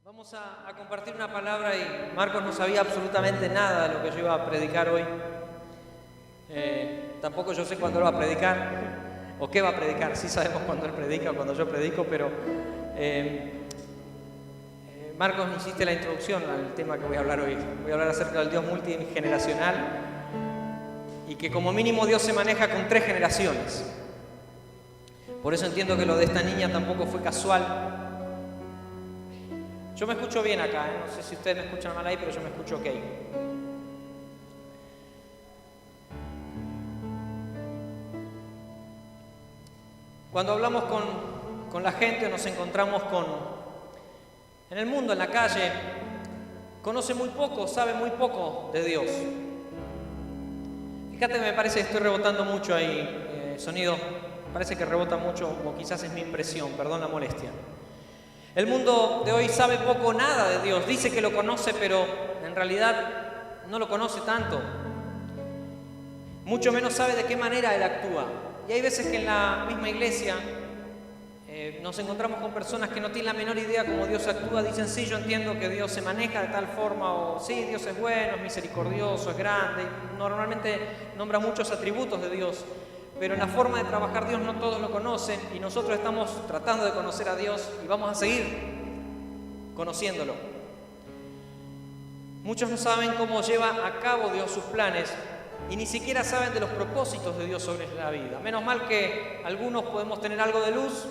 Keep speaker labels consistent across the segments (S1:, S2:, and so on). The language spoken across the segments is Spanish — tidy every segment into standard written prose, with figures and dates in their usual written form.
S1: Vamos a compartir una palabra y Marcos no sabía absolutamente nada de lo que yo iba a predicar hoy. Tampoco yo sé cuándo lo va a predicar o qué va a predicar. Sí sabemos cuándo él predica o cuando yo predico, pero Marcos me hiciste la introducción al tema que voy a hablar hoy. Voy a hablar acerca del Dios multigeneracional y que como mínimo Dios se maneja con 3 generaciones. Por eso entiendo que lo de esta niña tampoco fue casual. Yo me escucho bien acá, no sé si ustedes me escuchan mal ahí, pero yo me escucho ok. Cuando hablamos con la gente, nos encontramos en el mundo, en la calle, conoce muy poco, sabe muy poco de Dios. Fíjate, me parece que estoy rebotando mucho ahí, sonido, parece que rebota mucho, o quizás es mi impresión, perdón la molestia. El mundo de hoy sabe poco o nada de Dios, dice que lo conoce, pero en realidad no lo conoce tanto. Mucho menos sabe de qué manera Él actúa. Y hay veces que en la misma iglesia nos encontramos con personas que no tienen la menor idea cómo Dios actúa. Dicen, sí, yo entiendo que Dios se maneja de tal forma, o sí, Dios es bueno, es misericordioso, es grande. Y normalmente nombra muchos atributos de Dios. Pero en la forma de trabajar Dios no todos lo conocen y nosotros estamos tratando de conocer a Dios y vamos a seguir conociéndolo. Muchos no saben cómo lleva a cabo Dios sus planes y ni siquiera saben de los propósitos de Dios sobre la vida. Menos mal que algunos podemos tener algo de luz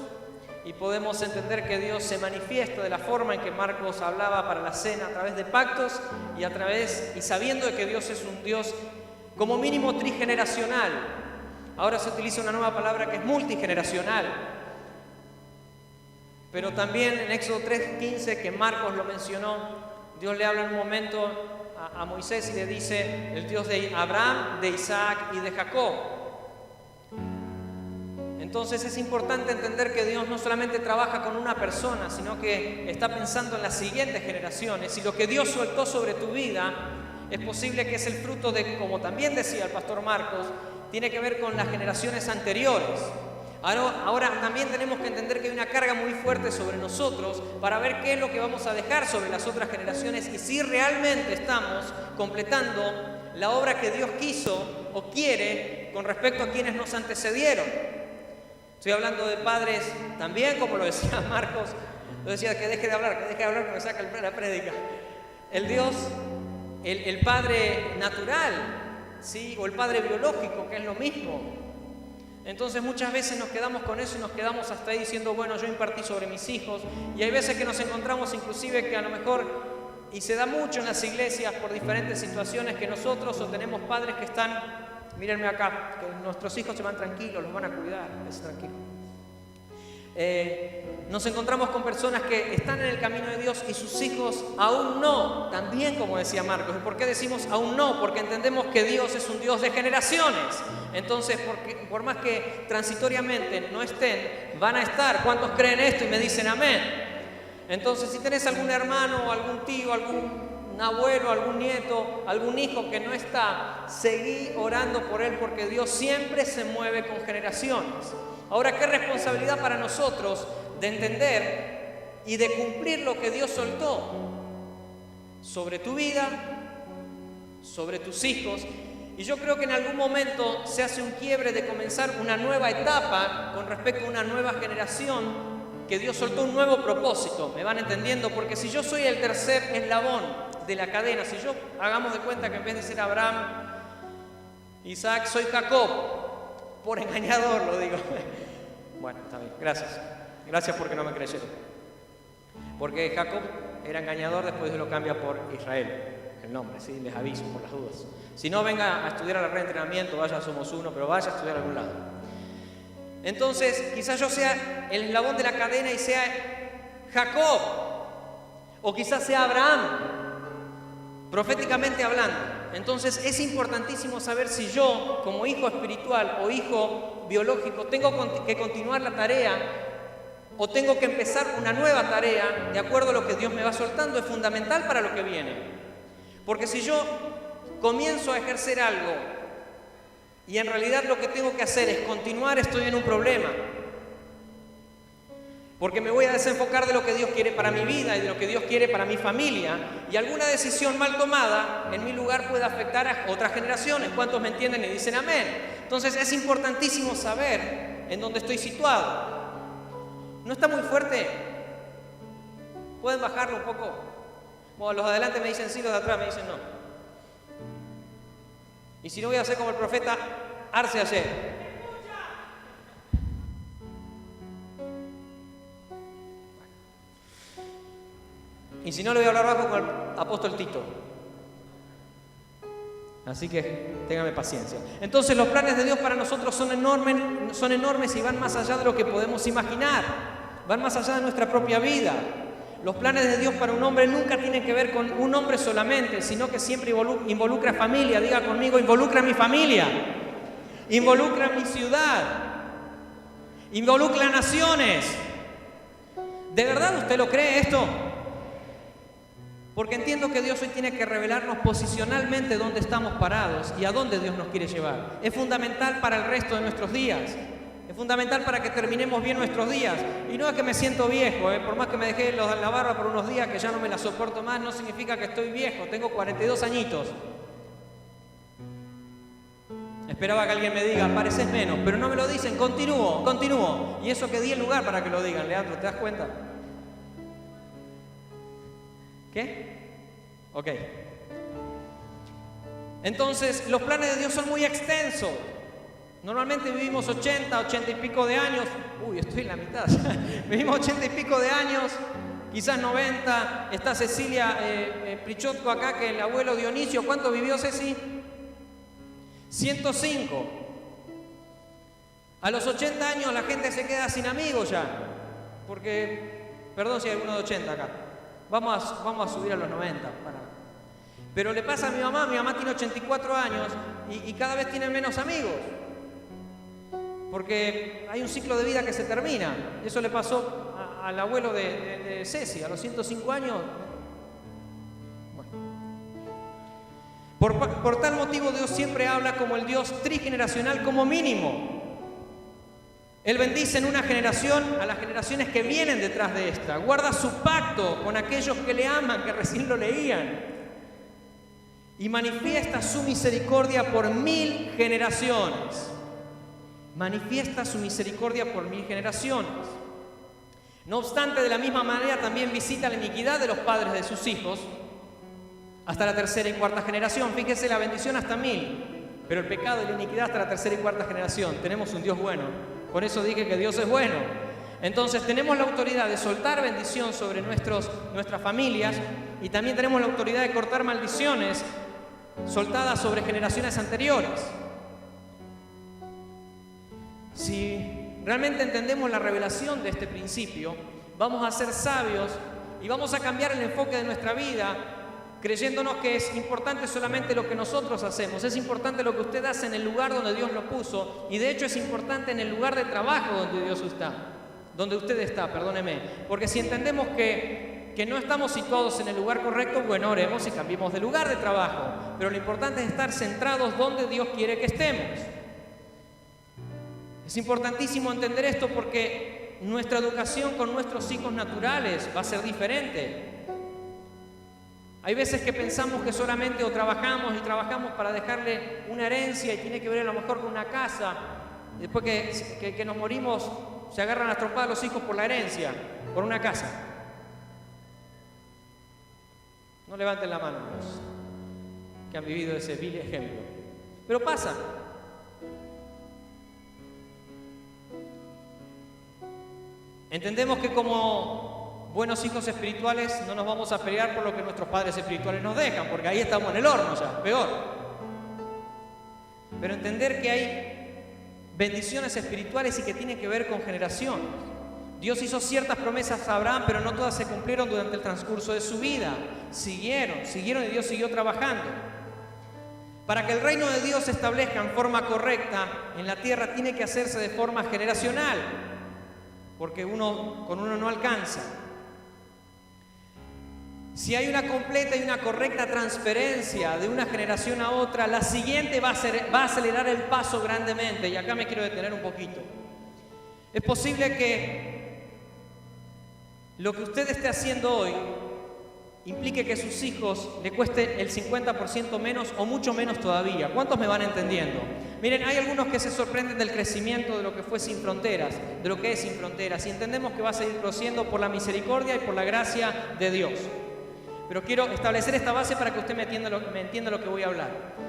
S1: y podemos entender que Dios se manifiesta de la forma en que Marcos hablaba para la cena, a través de pactos y sabiendo de que Dios es un Dios como mínimo trigeneracional. Ahora se utiliza una nueva palabra que es multigeneracional. Pero también en Éxodo 3:15, que Marcos lo mencionó, Dios le habla en un momento a Moisés y le dice, el Dios de Abraham, de Isaac y de Jacob. Entonces es importante entender que Dios no solamente trabaja con una persona, sino que está pensando en las siguientes generaciones. Y lo que Dios soltó sobre tu vida es posible que es el fruto de, como también decía el pastor Marcos, tiene que ver con las generaciones anteriores. Ahora también tenemos que entender que hay una carga muy fuerte sobre nosotros para ver qué es lo que vamos a dejar sobre las otras generaciones y si realmente estamos completando la obra que Dios quiso o quiere con respecto a quienes nos antecedieron. Estoy hablando de padres también, como lo decía Marcos, lo decía que deje de hablar, que me saca la prédica. El Dios, el Padre natural, ¿sí? O el padre biológico, que es lo mismo. Entonces muchas veces nos quedamos con eso y nos quedamos hasta ahí diciendo, bueno, yo impartí sobre mis hijos. Y hay veces que nos encontramos inclusive que a lo mejor, y se da mucho en las iglesias por diferentes situaciones, que nosotros o tenemos padres que están, mírenme acá, que nuestros hijos se van tranquilos, los van a cuidar, es tranquilo. Nos encontramos con personas que están en el camino de Dios y sus hijos aún no, también como decía Marcos. ¿Y por qué decimos aún no? Porque entendemos que Dios es un Dios de generaciones. Entonces, por más que transitoriamente no estén, van a estar. ¿Cuántos creen esto y me dicen amén? Entonces, si tenés algún hermano, algún tío, algún abuelo, algún nieto, algún hijo que no está, seguí orando por él porque Dios siempre se mueve con generaciones. Ahora, qué responsabilidad para nosotros de entender y de cumplir lo que Dios soltó sobre tu vida, sobre tus hijos. Y yo creo que en algún momento se hace un quiebre de comenzar una nueva etapa con respecto a una nueva generación, que Dios soltó un nuevo propósito. ¿Me van entendiendo? Porque si yo soy el tercer eslabón de la cadena, si yo hagamos de cuenta que en vez de ser Abraham, Isaac, soy Jacob, por engañador lo digo. Bueno, está bien, gracias. Gracias porque no me creyeron. Porque Jacob era engañador, después lo cambia por Israel, el nombre, ¿sí? Les aviso por las dudas. Si no, venga a estudiar al reentrenamiento, vaya, somos uno, pero vaya a estudiar a algún lado. Entonces, quizás yo sea el eslabón de la cadena y sea Jacob, o quizás sea Abraham, proféticamente hablando. Entonces es importantísimo saber si yo, como hijo espiritual o hijo biológico, tengo que continuar la tarea o tengo que empezar una nueva tarea de acuerdo a lo que Dios me va soltando. Es fundamental para lo que viene. Porque si yo comienzo a ejercer algo y en realidad lo que tengo que hacer es continuar, estoy en un problema. Porque me voy a desenfocar de lo que Dios quiere para mi vida y de lo que Dios quiere para mi familia. Y alguna decisión mal tomada en mi lugar puede afectar a otras generaciones. ¿Cuántos me entienden y dicen amén? Entonces es importantísimo saber en dónde estoy situado. ¿No está muy fuerte? ¿Pueden bajarlo un poco? Bueno, los de adelante me dicen sí, los de atrás me dicen no. Y si no, voy a hacer como el profeta Arce ayer. Y si no, le voy a hablar bajo con el apóstol Tito. Así que téngame paciencia. Entonces los planes de Dios para nosotros son enormes y van más allá de lo que podemos imaginar. Van más allá de nuestra propia vida. Los planes de Dios para un hombre nunca tienen que ver con un hombre solamente, sino que siempre involucra familia. Diga conmigo, involucra a mi familia. Involucra a mi ciudad. Involucra a naciones. ¿De verdad usted lo cree esto? Porque entiendo que Dios hoy tiene que revelarnos posicionalmente dónde estamos parados y a dónde Dios nos quiere llevar. Es fundamental para el resto de nuestros días. Es fundamental para que terminemos bien nuestros días. Y no es que me siento viejo, por más que me dejé la barba por unos días que ya no me la soporto más, no significa que estoy viejo. Tengo 42 añitos. Esperaba que alguien me diga, pareces menos, pero no me lo dicen, continúo. Y eso que di el lugar para que lo digan, Leandro, ¿te das cuenta? ¿Qué? Ok. Entonces, los planes de Dios son muy extensos. Normalmente vivimos 80 y pico de años. Uy, estoy en la mitad. Vivimos 80 y pico de años, quizás 90. Está Cecilia Prichotko acá, que el abuelo Dionisio. ¿Cuánto vivió Ceci? 105. A los 80 años la gente se queda sin amigos ya. Porque, perdón si hay alguno de 80 acá. Vamos a subir a los 90. Pero le pasa a mi mamá tiene 84 años y cada vez tiene menos amigos. Porque hay un ciclo de vida que se termina. Eso le pasó al abuelo de Ceci, a los 105 años. Bueno. Por tal motivo Dios siempre habla como el Dios trigeneracional como mínimo. Él bendice en una generación a las generaciones que vienen detrás de esta. Guarda su pacto con aquellos que le aman, que recién lo leían. Y manifiesta su misericordia por 1000 generaciones. Manifiesta su misericordia por 1000 generaciones. No obstante, de la misma manera también visita la iniquidad de los padres de sus hijos hasta la tercera y cuarta generación. Fíjese, la bendición hasta 1000, pero el pecado y la iniquidad hasta la tercera y cuarta generación. Tenemos un Dios bueno. Por eso dije que Dios es bueno. Entonces tenemos la autoridad de soltar bendición sobre nuestras familias y también tenemos la autoridad de cortar maldiciones soltadas sobre generaciones anteriores. Si realmente entendemos la revelación de este principio, vamos a ser sabios y vamos a cambiar el enfoque de nuestra vida, creyéndonos que es importante solamente lo que nosotros hacemos, es importante lo que usted hace en el lugar donde Dios lo puso, y de hecho es importante en el lugar de trabajo donde usted está, perdóneme, porque si entendemos que no estamos situados en el lugar correcto, bueno, oremos y cambiemos de lugar de trabajo, pero lo importante es estar centrados donde Dios quiere que estemos. Es importantísimo entender esto porque nuestra educación con nuestros hijos naturales va a ser diferente. Hay veces que pensamos que solamente trabajamos para dejarle una herencia y tiene que ver a lo mejor con una casa. Después que nos morimos, se agarran las trompadas los hijos por la herencia, por una casa. No levanten la mano los que han vivido ese vil ejemplo. Pero pasa. Entendemos que como buenos hijos espirituales no nos vamos a pelear por lo que nuestros padres espirituales nos dejan, porque ahí estamos en el horno ya, peor. Pero entender que hay bendiciones espirituales y que tienen que ver con generaciones. Dios hizo ciertas promesas a Abraham, pero no todas se cumplieron durante el transcurso de su vida. Siguieron y Dios siguió trabajando. Para que el reino de Dios se establezca en forma correcta en la tierra, tiene que hacerse de forma generacional, porque con uno no alcanza. Si hay una completa y una correcta transferencia de una generación a otra, la siguiente va a acelerar el paso grandemente. Y acá me quiero detener un poquito. Es posible que lo que usted esté haciendo hoy implique que a sus hijos le cueste el 50% menos o mucho menos todavía. ¿Cuántos me van entendiendo? Miren, hay algunos que se sorprenden del crecimiento de lo que fue Sin Fronteras, de lo que es Sin Fronteras, y entendemos que va a seguir creciendo por la misericordia y por la gracia de Dios. Pero quiero establecer esta base para que usted me entienda lo que voy a hablar.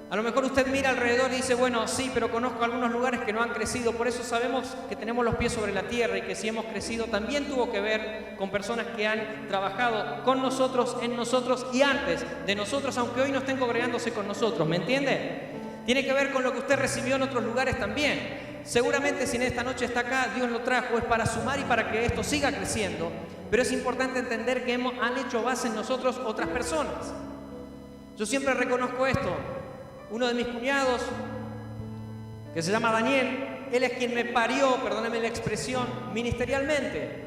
S1: A lo mejor usted mira alrededor y dice, bueno, sí, pero conozco algunos lugares que no han crecido, por eso sabemos que tenemos los pies sobre la tierra y que si hemos crecido también tuvo que ver con personas que han trabajado con nosotros, en nosotros y antes de nosotros, aunque hoy no estén congregándose con nosotros, ¿me entiende? Tiene que ver con lo que usted recibió en otros lugares también. Seguramente si en esta noche está acá, Dios lo trajo, es para sumar y para que esto siga creciendo, pero es importante entender que han hecho base en nosotros otras personas. Yo siempre reconozco esto. Uno de mis cuñados, que se llama Daniel, él es quien me parió, perdónenme la expresión, ministerialmente.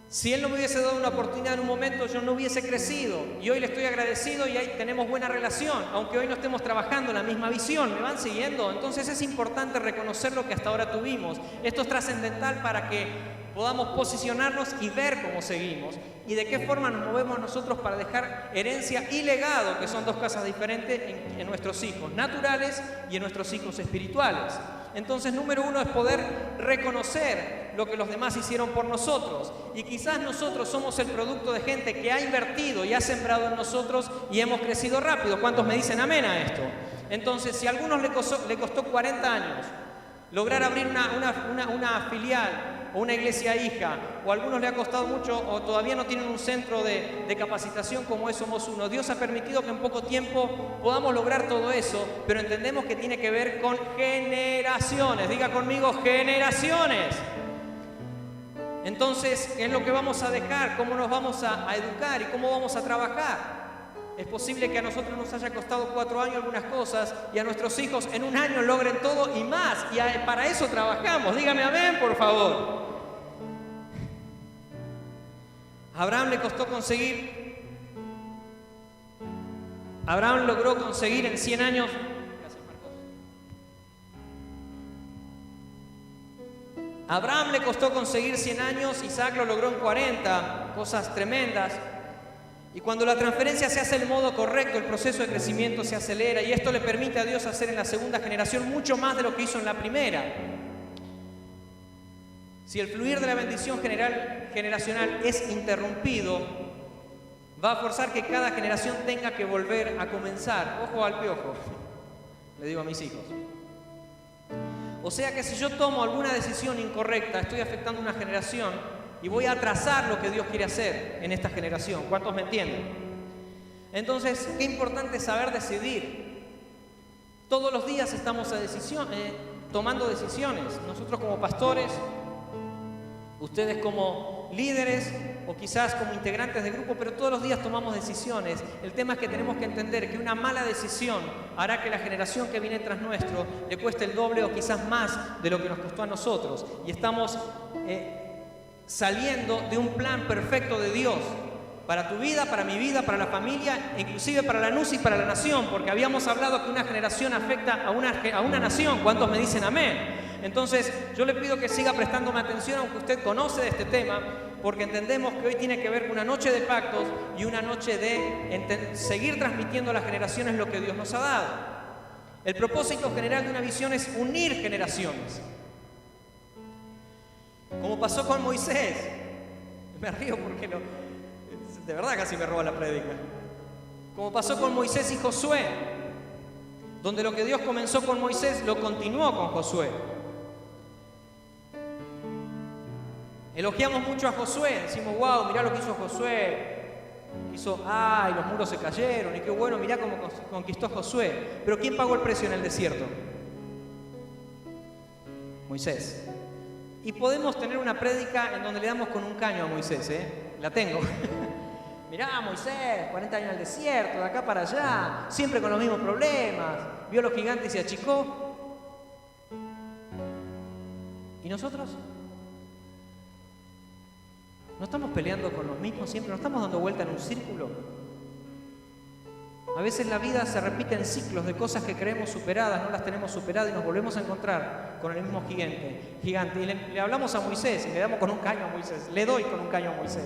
S1: Si él no me hubiese dado una oportunidad en un momento, yo no hubiese crecido. Y hoy le estoy agradecido y ahí tenemos buena relación, aunque hoy no estemos trabajando en la misma visión. ¿Me van siguiendo? Entonces es importante reconocer lo que hasta ahora tuvimos. Esto es trascendental para que podamos posicionarnos y ver cómo seguimos y de qué forma nos movemos nosotros para dejar herencia y legado, que son dos cosas diferentes en nuestros hijos naturales y en nuestros hijos espirituales. Entonces, número uno es poder reconocer lo que los demás hicieron por nosotros. Y quizás nosotros somos el producto de gente que ha invertido y ha sembrado en nosotros y hemos crecido rápido. ¿Cuántos me dicen amén a esto? Entonces, si a algunos le costó 40 años lograr abrir una filial o una iglesia hija, o a algunos le ha costado mucho o todavía no tienen un centro de capacitación como es Somos Uno. Dios ha permitido que en poco tiempo podamos lograr todo eso, pero entendemos que tiene que ver con generaciones. Diga conmigo, generaciones. Entonces, ¿qué es lo que vamos a dejar? ¿Cómo nos vamos a educar y cómo vamos a trabajar? Es posible que a nosotros nos haya costado 4 años algunas cosas y a nuestros hijos en 1 año logren todo y más. Y para eso trabajamos. Dígame amén, por favor. Abraham logró conseguir en 100 años. Gracias, Marcos. Abraham le costó conseguir 100 años, Isaac lo logró en 40, cosas tremendas. Y cuando la transferencia se hace en el modo correcto, el proceso de crecimiento se acelera y esto le permite a Dios hacer en la segunda generación mucho más de lo que hizo en la primera. Si el fluir de la bendición generacional es interrumpido, va a forzar que cada generación tenga que volver a comenzar. Ojo al piojo, le digo a mis hijos. O sea que si yo tomo alguna decisión incorrecta, estoy afectando una generación y voy a atrasar lo que Dios quiere hacer en esta generación. ¿Cuántos me entienden? Entonces, qué importante es saber decidir. Todos los días estamos tomando decisiones. Nosotros como pastores, ustedes como líderes o quizás como integrantes de grupo, pero todos los días tomamos decisiones. El tema es que tenemos que entender que una mala decisión hará que la generación que viene tras nuestro le cueste el doble o quizás más de lo que nos costó a nosotros. Y estamos saliendo de un plan perfecto de Dios para tu vida, para mi vida, para la familia, e inclusive para la NUS y para la nación, porque habíamos hablado que una generación afecta a una nación. ¿Cuántos me dicen amén? Entonces yo le pido que siga prestándome atención, aunque usted conoce de este tema, porque entendemos que hoy tiene que ver con una noche de pactos y una noche de seguir transmitiendo a las generaciones lo que Dios nos ha dado. El propósito general de una visión es unir generaciones. Como pasó con Moisés. Me río porque de verdad casi me roba la prédica. Como pasó con Moisés y Josué, donde lo que Dios comenzó con Moisés lo continuó con Josué. Elogiamos mucho a Josué, decimos, wow, mirá lo que hizo Josué. Y los muros se cayeron, y qué bueno, mirá cómo conquistó Josué. Pero ¿quién pagó el precio en el desierto? Moisés. Y podemos tener una prédica en donde le damos con un caño a Moisés, La tengo. Mirá, Moisés, 40 años en el desierto, de acá para allá, siempre con los mismos problemas, vio a los gigantes y se achicó. ¿Y nosotros? ¿No estamos peleando con los mismos siempre? ¿No estamos dando vuelta en un círculo? A veces la vida se repite en ciclos de cosas que creemos superadas, no las tenemos superadas y nos volvemos a encontrar con el mismo gigante. Y le hablamos a Moisés y le damos con un caño a Moisés. Le doy con un caño a Moisés.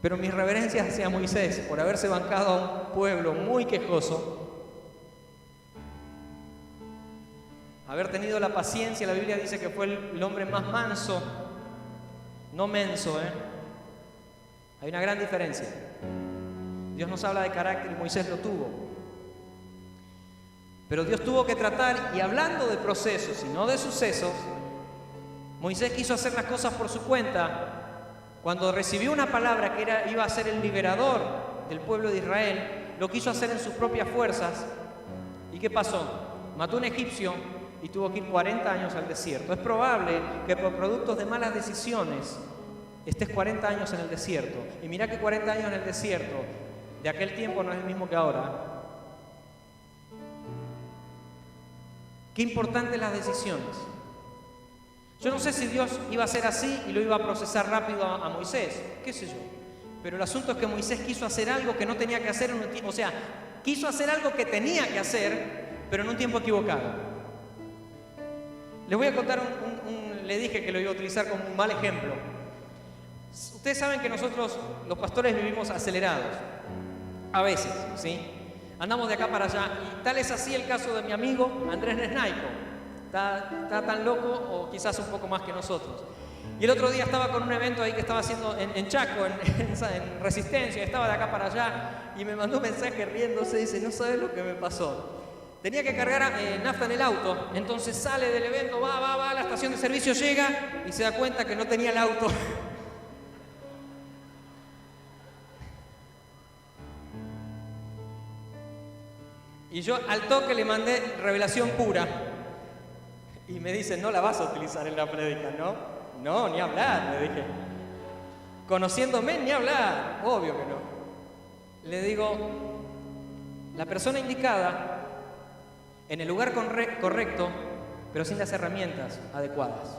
S1: Pero mis reverencias hacia Moisés por haberse bancado a un pueblo muy quejoso, haber tenido la paciencia. La Biblia dice que fue el hombre más manso, no menso, Hay una gran diferencia. Dios nos habla de carácter y Moisés lo tuvo. Pero Dios tuvo que tratar, y hablando de procesos y no de sucesos, Moisés quiso hacer las cosas por su cuenta. Cuando recibió una palabra que iba a ser el liberador del pueblo de Israel, lo quiso hacer en sus propias fuerzas. ¿Y qué pasó? Mató a un egipcio y tuvo que ir 40 años al desierto. Es probable que por productos de malas decisiones estés 40 años en el desierto. Y mirá que 40 años en el desierto de aquel tiempo no es el mismo que ahora. Qué importantes las decisiones. Yo no sé si Dios iba a ser así y lo iba a procesar rápido a Moisés, qué sé yo. Pero el asunto es que Moisés quiso hacer algo que no tenía que hacer en un tiempo. O sea, quiso hacer algo que tenía que hacer, pero en un tiempo equivocado. Les voy a contar le dije que lo iba a utilizar como un mal ejemplo. Ustedes saben que nosotros, los pastores, vivimos acelerados. A veces, ¿sí? Andamos de acá para allá. Y tal es así el caso de mi amigo Andrés Nesnaico. Está tan loco, o quizás un poco más que nosotros. Y el otro día estaba con un evento ahí que estaba haciendo en Chaco, en Resistencia. Estaba de acá para allá y me mandó un mensaje riéndose. Dice, no sabes lo que me pasó. Tenía que cargar nafta en el auto. Entonces sale del evento, va a la estación de servicio, llega y se da cuenta que no tenía el auto. Y yo al toque le mandé revelación pura. Y me dice, no la vas a utilizar en la prédica, ¿no? No, ni hablar, le dije. Conociéndome, ni hablar. Obvio que no. Le digo, la persona indicada, en el lugar correcto, pero sin las herramientas adecuadas.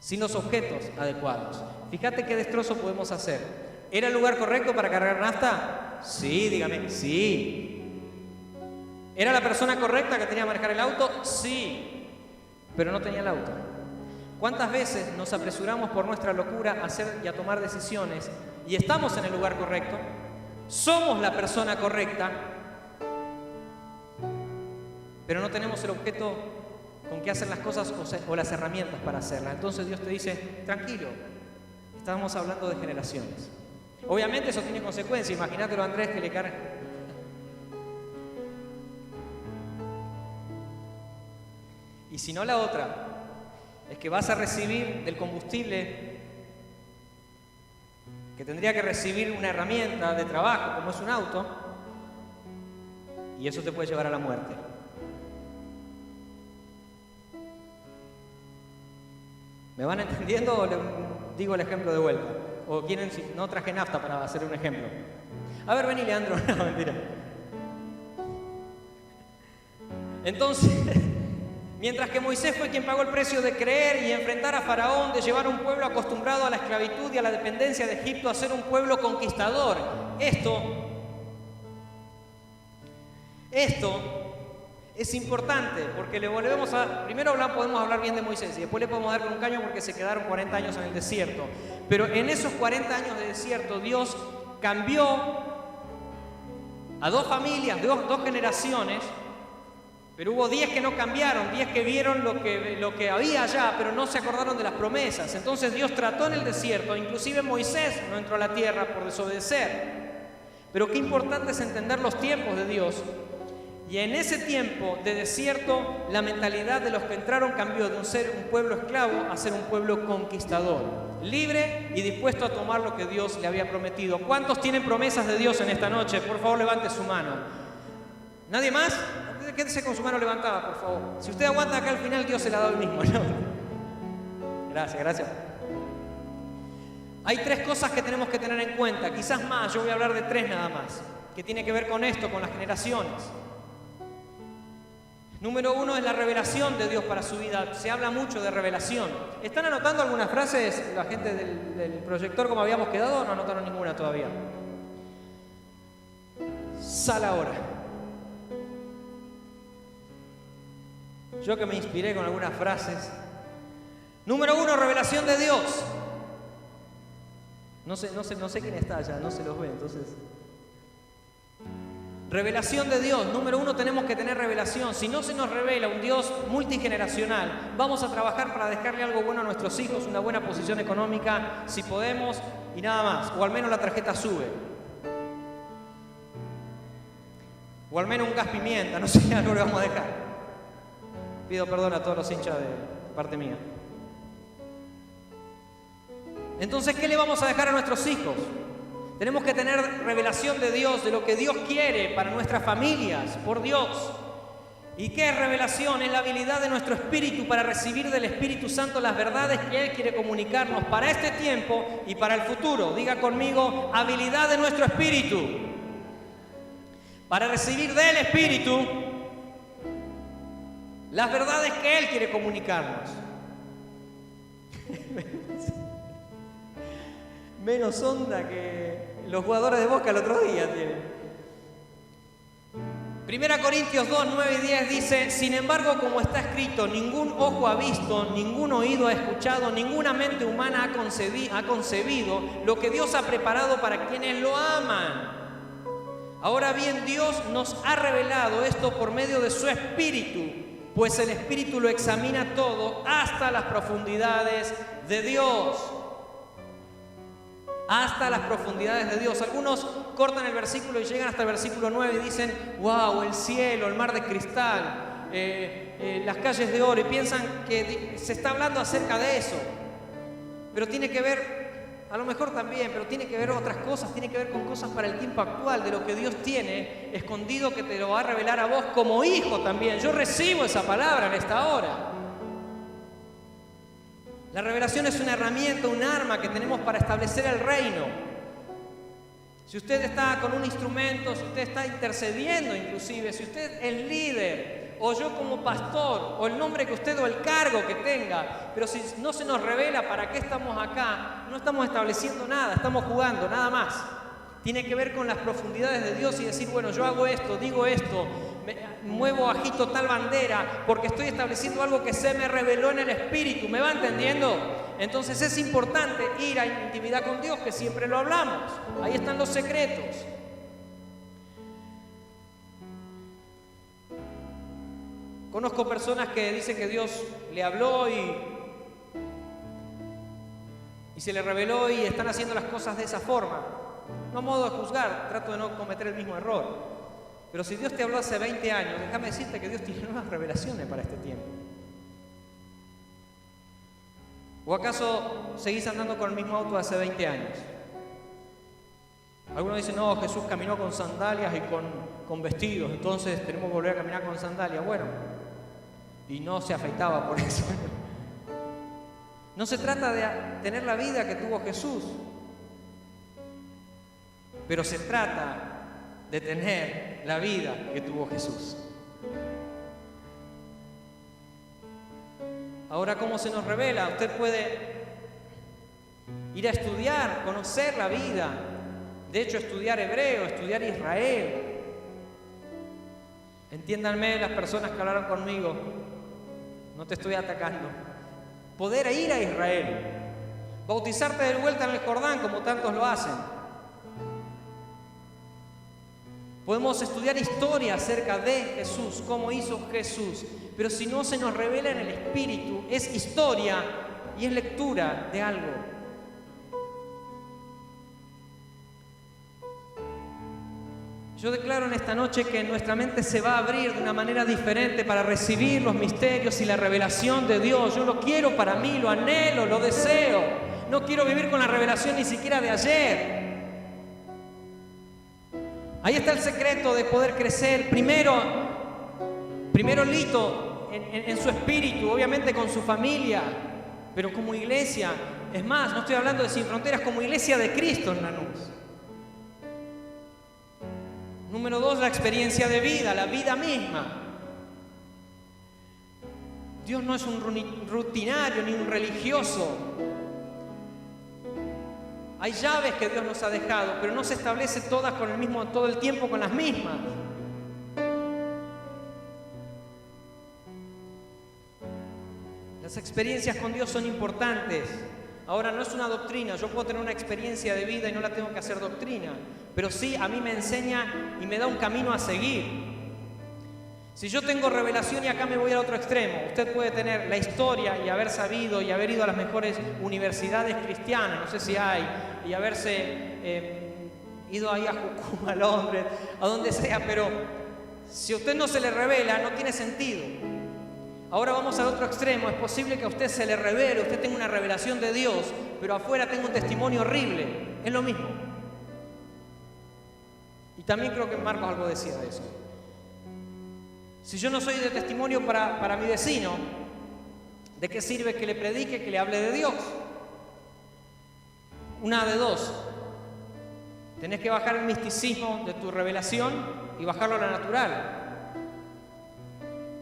S1: Sin los objetos adecuados. Fíjate qué destrozo podemos hacer. ¿Era el lugar correcto para cargar nafta? Sí, dígame, sí. ¿Era la persona correcta que tenía que manejar el auto? Sí, pero no tenía el auto. ¿Cuántas veces nos apresuramos por nuestra locura a hacer y a tomar decisiones y estamos en el lugar correcto? Somos la persona correcta, pero no tenemos el objeto con que hacer las cosas o las herramientas para hacerlas. Entonces Dios te dice, tranquilo, estamos hablando de generaciones. Obviamente eso tiene consecuencias. Imagínatelo a Andrés que le carga. Y si no, la otra es que vas a recibir del combustible que tendría que recibir una herramienta de trabajo como es un auto, y eso te puede llevar a la muerte. ¿Me van entendiendo o les digo el ejemplo de vuelta? ¿O quieren, si no traje nafta para hacer un ejemplo? A ver, vení, Leandro. No, mentira. Entonces, mientras que Moisés fue quien pagó el precio de creer y enfrentar a Faraón, de llevar a un pueblo acostumbrado a la esclavitud y a la dependencia de Egipto a ser un pueblo conquistador. Esto es importante porque le volvemos a... Primero podemos hablar bien de Moisés y después le podemos dar con un caño porque se quedaron 40 años en el desierto. Pero en esos 40 años de desierto Dios cambió a dos familias, dos generaciones, pero hubo 10 que no cambiaron, 10 que vieron lo que había allá, pero no se acordaron de las promesas. Entonces Dios trató en el desierto, inclusive Moisés no entró a la tierra por desobedecer. Pero qué importante es entender los tiempos de Dios. Y en ese tiempo de desierto, la mentalidad de los que entraron cambió de ser un pueblo esclavo a ser un pueblo conquistador, libre y dispuesto a tomar lo que Dios le había prometido. ¿Cuántos tienen promesas de Dios en esta noche? Por favor, levante su mano. ¿Nadie más? Quédese con su mano levantada, por favor. Si usted aguanta acá al final, Dios se la da hoy mismo, ¿no? Gracias. Hay 3 cosas que tenemos que tener en cuenta, quizás más, yo voy a hablar de 3 nada más, que tiene que ver con esto, con las generaciones. Número 1 es la revelación de Dios para su vida. Se habla mucho de revelación. ¿Están anotando algunas frases la gente del proyector como habíamos quedado o no anotaron ninguna todavía? Sal ahora. Yo que me inspiré con algunas frases. Número 1, revelación de Dios. No sé quién está allá, no se los ve, entonces. Revelación de Dios. Número 1, tenemos que tener revelación. Si no se nos revela un Dios multigeneracional, vamos a trabajar para dejarle algo bueno a nuestros hijos, una buena posición económica, si podemos, y nada más. O al menos la tarjeta sube. O al menos un gas pimienta, no sé, algo le vamos a dejar. Pido perdón a todos los hinchas de parte mía. Entonces, ¿qué le vamos a dejar a nuestros hijos? Tenemos que tener revelación de Dios, de lo que Dios quiere para nuestras familias, por Dios. ¿Y qué es revelación? Es la habilidad de nuestro espíritu para recibir del Espíritu Santo las verdades que Él quiere comunicarnos para este tiempo y para el futuro. Diga conmigo, habilidad de nuestro espíritu. Para recibir del Espíritu las verdades que Él quiere comunicarnos. Menos onda que los jugadores de Boca el otro día tienen. 1 Corintios 2, 9 y 10 dice: sin embargo, como está escrito, ningún ojo ha visto, ningún oído ha escuchado, ninguna mente humana ha concebido lo que Dios ha preparado para quienes lo aman. Ahora bien, Dios nos ha revelado esto por medio de su Espíritu, pues el Espíritu lo examina todo hasta las profundidades de Dios. Hasta las profundidades de Dios. Algunos cortan el versículo y llegan hasta el versículo 9 y dicen: wow, el cielo, el mar de cristal, las calles de oro, y piensan que se está hablando acerca de eso. Pero tiene que ver, a lo mejor también, pero tiene que ver otras cosas, tiene que ver con cosas para el tiempo actual, de lo que Dios tiene escondido, que te lo va a revelar a vos como hijo también. Yo recibo esa palabra en esta hora. La revelación es una herramienta, un arma que tenemos para establecer el reino. Si usted está con un instrumento, si usted está intercediendo inclusive, si usted es líder, o yo como pastor, o el nombre que usted o el cargo que tenga, pero si no se nos revela para qué estamos acá, no estamos estableciendo nada, estamos jugando, nada más. Tiene que ver con las profundidades de Dios y decir: bueno, yo hago esto, digo esto, muevo, agito tal bandera, porque estoy estableciendo algo que se me reveló en el Espíritu. ¿Me va entendiendo? Entonces es importante ir a intimidad con Dios, que siempre lo hablamos. Ahí están los secretos. Conozco personas que dicen que Dios le habló y se le reveló y están haciendo las cosas de esa forma. No a modo de juzgar, trato de no cometer el mismo error. Pero si Dios te habló hace 20 años, déjame decirte que Dios tiene nuevas revelaciones para este tiempo. ¿O acaso seguís andando con el mismo auto de hace 20 años? Algunos dicen: no, Jesús caminó con sandalias y con vestidos, entonces tenemos que volver a caminar con sandalias. Bueno, y no se afeitaba por eso. No se trata de tener la vida que tuvo Jesús, pero se trata de tener la vida que tuvo Jesús. Ahora, ¿cómo se nos revela? Usted puede ir a estudiar, conocer la vida. De hecho, estudiar hebreo, estudiar Israel. Entiéndanme las personas que hablaron conmigo. No te estoy atacando. Poder ir a Israel. Bautizarte de vuelta en el Jordán, como tantos lo hacen. Podemos estudiar historia acerca de Jesús, cómo hizo Jesús, pero si no se nos revela en el Espíritu, es historia y es lectura de algo. Yo declaro en esta noche que nuestra mente se va a abrir de una manera diferente para recibir los misterios y la revelación de Dios. Yo lo quiero para mí, lo anhelo, lo deseo. No quiero vivir con la revelación ni siquiera de ayer. Ahí está el secreto de poder crecer. Primero Lito en su espíritu, obviamente con su familia, pero como iglesia. Es más, no estoy hablando de Sin Fronteras, como iglesia de Cristo en Lanús. Número 2, la experiencia de vida, la vida misma. Dios no es un rutinario ni un religioso. Hay llaves que Dios nos ha dejado, pero no se establece todas con el mismo, todo el tiempo con las mismas. Las experiencias con Dios son importantes. Ahora, no es una doctrina, yo puedo tener una experiencia de vida y no la tengo que hacer doctrina, pero sí a mí me enseña y me da un camino a seguir. Si yo tengo revelación y acá me voy al otro extremo, usted puede tener la historia y haber sabido y haber ido a las mejores universidades cristianas, no sé si hay, y haberse ido ahí a Jucum, a Londres, a donde sea, pero si a usted no se le revela, no tiene sentido. Ahora vamos al otro extremo, es posible que a usted se le revele, usted tenga una revelación de Dios, pero afuera tenga un testimonio horrible, es lo mismo. Y también creo que Marcos algo decía de eso. Si yo no soy de testimonio para mi vecino, ¿de qué sirve que le predique, que le hable de Dios? Una de dos. Tenés que bajar el misticismo de tu revelación y bajarlo a la natural.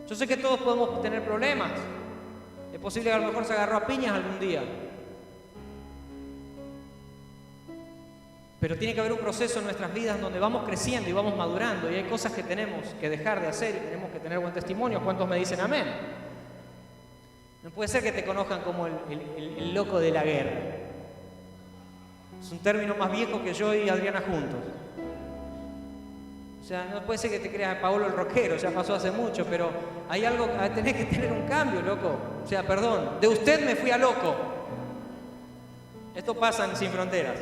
S1: Yo sé que todos podemos tener problemas. Es posible que a lo mejor se agarró a piñas algún día. Pero tiene que haber un proceso en nuestras vidas donde vamos creciendo y vamos madurando, y hay cosas que tenemos que dejar de hacer y tenemos que tener buen testimonio. ¿Cuántos me dicen amén? No puede ser que te conozcan como el loco de la guerra. Es un término más viejo que yo y Adriana juntos. O sea, no puede ser que te creas Paolo el rockero, ya pasó hace mucho, pero hay algo, tenés que tener un cambio, loco. O sea, perdón, de usted me fui a loco. Esto pasa en Sin Fronteras.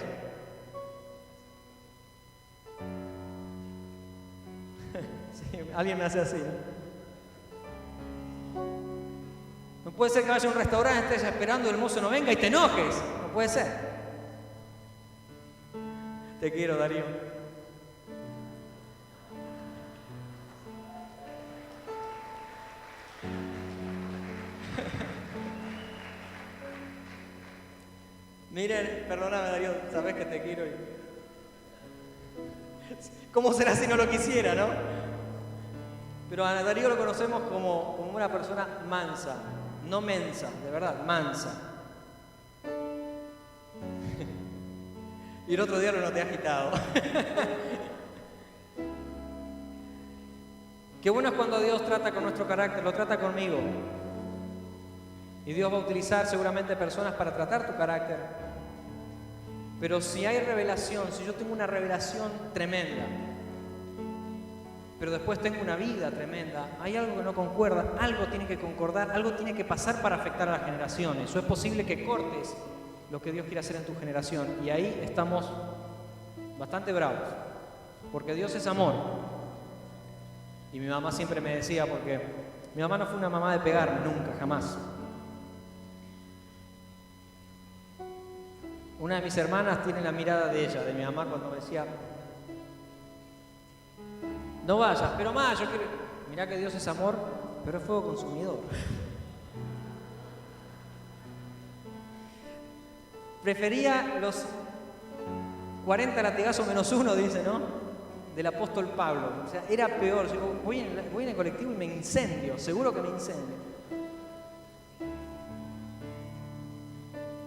S1: Alguien me hace así, ¿no? No puede ser que vaya a un restaurante, estés esperando y el mozo no venga y te enojes. No puede ser. Te quiero, Darío. Miren, perdóname, Darío, sabes que te quiero. ¿Cómo será si no lo quisiera, no? Pero a Darío lo conocemos como una persona mansa, no mensa, de verdad, mansa. Y el otro día lo noté agitado. Qué bueno es cuando Dios trata con nuestro carácter, lo trata conmigo. Y Dios va a utilizar seguramente personas para tratar tu carácter. Pero si hay revelación, si yo tengo una revelación tremenda, pero después tengo una vida tremenda, hay algo que no concuerda, algo tiene que concordar, algo tiene que pasar para afectar a las generaciones. O es posible que cortes lo que Dios quiere hacer en tu generación. Y ahí estamos bastante bravos, porque Dios es amor. Y mi mamá siempre me decía, porque mi mamá no fue una mamá de pegarme, nunca, jamás. Una de mis hermanas tiene la mirada de ella, de mi mamá, cuando me decía: no vayas, pero más, yo quiero... Mirá que Dios es amor, pero es fuego consumidor. Prefería los 40 latigazos menos uno, dice, ¿no? Del apóstol Pablo. O sea, era peor. Yo voy en el colectivo y me incendio, seguro que me incendio.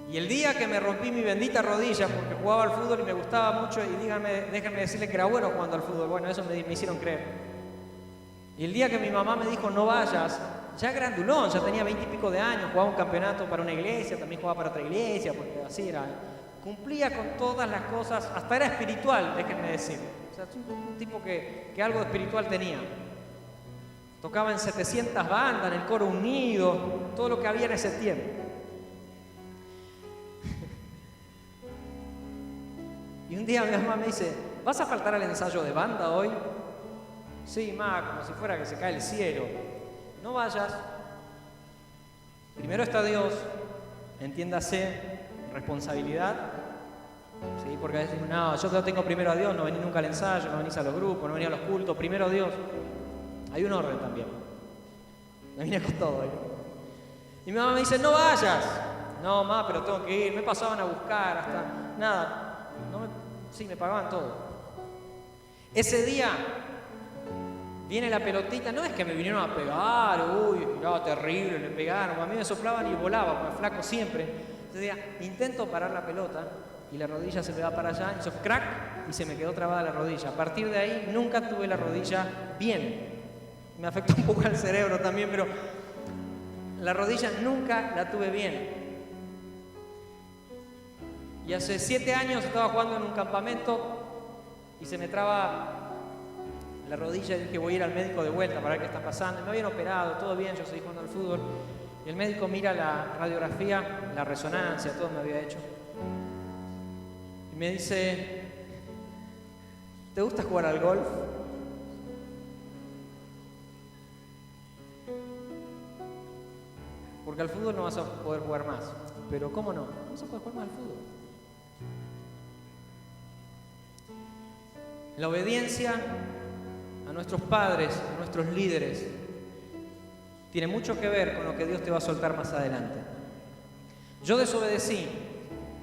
S1: Y el día que me rompí mi bendita rodilla porque jugaba al fútbol y me gustaba mucho, y déjenme decirle que era bueno jugando al fútbol, bueno, eso me hicieron creer. Y el día que mi mamá me dijo no vayas, ya grandulón, ya tenía 20 y pico de años, jugaba un campeonato para una iglesia, también jugaba para otra iglesia, porque así era. Cumplía con todas las cosas, hasta era espiritual, déjenme decir. O sea, un tipo que algo espiritual tenía. Tocaba en 700 bandas, en el coro unido, todo lo que había en ese tiempo. Y un día mi mamá me dice: ¿vas a faltar al ensayo de banda hoy? Sí, ma, como si fuera que se cae el cielo. No vayas. Primero está Dios, entiéndase, responsabilidad. Sí, porque a veces no, yo te tengo primero a Dios, no venís nunca al ensayo, no venís a los grupos, no venís a los cultos, primero a Dios. Hay un orden también. Me vine con todo hoy. Y mi mamá me dice: no vayas. No, ma, pero tengo que ir. Me pasaban a buscar hasta nada. Sí, me pagaban todo. Ese día viene la pelotita, no es que me vinieron a pegar, uy, mirá, terrible, le pegaron, a mí me soplaban y volaba, porque flaco siempre. Ese día intento parar la pelota y la rodilla se me va para allá, hizo crack y se me quedó trabada la rodilla. A partir de ahí nunca tuve la rodilla bien. Me afectó un poco al cerebro también, pero La rodilla nunca la tuve bien. Y hace 7 años estaba jugando en un campamento y se me traba la rodilla y dije voy a ir al médico de vuelta para ver qué está pasando. Me habían operado, todo bien, yo seguí jugando al fútbol. Y el médico mira la radiografía, la resonancia, todo me había hecho. Y me dice, ¿te gusta jugar al golf? Porque al fútbol no vas a poder jugar más. Pero ¿cómo no? No vas a poder jugar más al fútbol. La obediencia a nuestros padres, a nuestros líderes, tiene mucho que ver con lo que Dios te va a soltar más adelante. Yo desobedecí,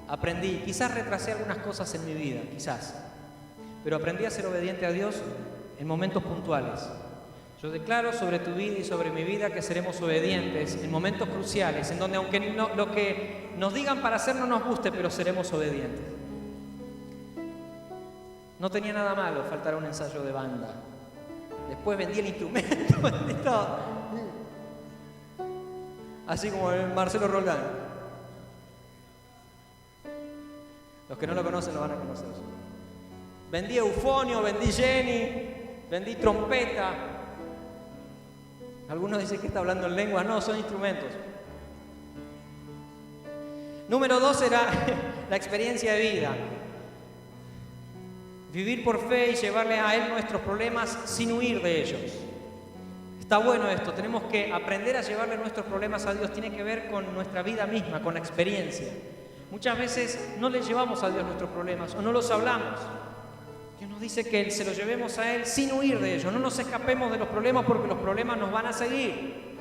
S1: aprendí, quizás retrasé algunas cosas en mi vida, quizás, pero aprendí a ser obediente a Dios en momentos puntuales. Yo declaro sobre tu vida y sobre mi vida que seremos obedientes en momentos cruciales, en donde aunque lo que nos digan para hacer no nos guste, pero seremos obedientes. No tenía nada malo faltar a un ensayo de banda. Después vendí el instrumento, vendí todo. Así como el Marcelo Roldán. Los que no lo conocen lo van a conocer. Vendí eufonio, vendí Jenny, vendí trompeta. Algunos dicen que está hablando en lengua. No, son instrumentos. Número 2 era la experiencia de vida. Vivir por fe y llevarle a Él nuestros problemas sin huir de ellos. Está bueno esto, tenemos que aprender a llevarle nuestros problemas a Dios. Tiene que ver con nuestra vida misma, con la experiencia. Muchas veces no le llevamos a Dios nuestros problemas o no los hablamos. Dios nos dice que se los llevemos a Él sin huir de ellos. No nos escapemos de los problemas porque los problemas nos van a seguir.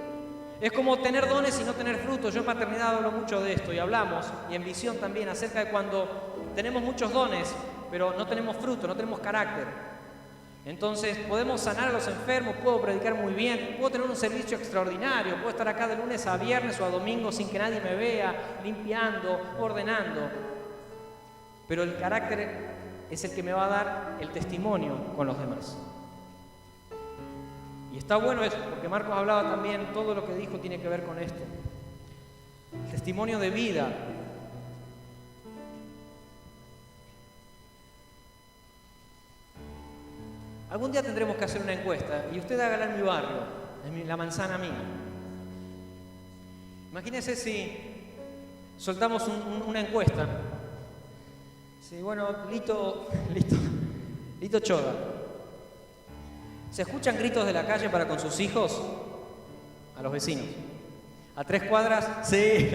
S1: Es como tener dones y no tener frutos. Yo en paternidad hablo mucho de esto y hablamos, y en visión también, acerca de cuando tenemos muchos dones, pero no tenemos fruto, no tenemos carácter. Entonces podemos sanar a los enfermos, puedo predicar muy bien, puedo tener un servicio extraordinario, puedo estar acá de lunes a viernes o a domingo sin que nadie me vea, limpiando, ordenando. Pero el carácter es el que me va a dar el testimonio con los demás. Y está bueno eso, porque Marcos hablaba también, todo lo que dijo tiene que ver con esto. El testimonio de vida. Algún día tendremos que hacer una encuesta y usted hágala en mi barrio, en la manzana mía. Imagínese si soltamos una encuesta. Sí, bueno, Lito Choda. ¿Se escuchan gritos de la calle para con sus hijos? A los vecinos. ¿A 3 cuadras? Sí.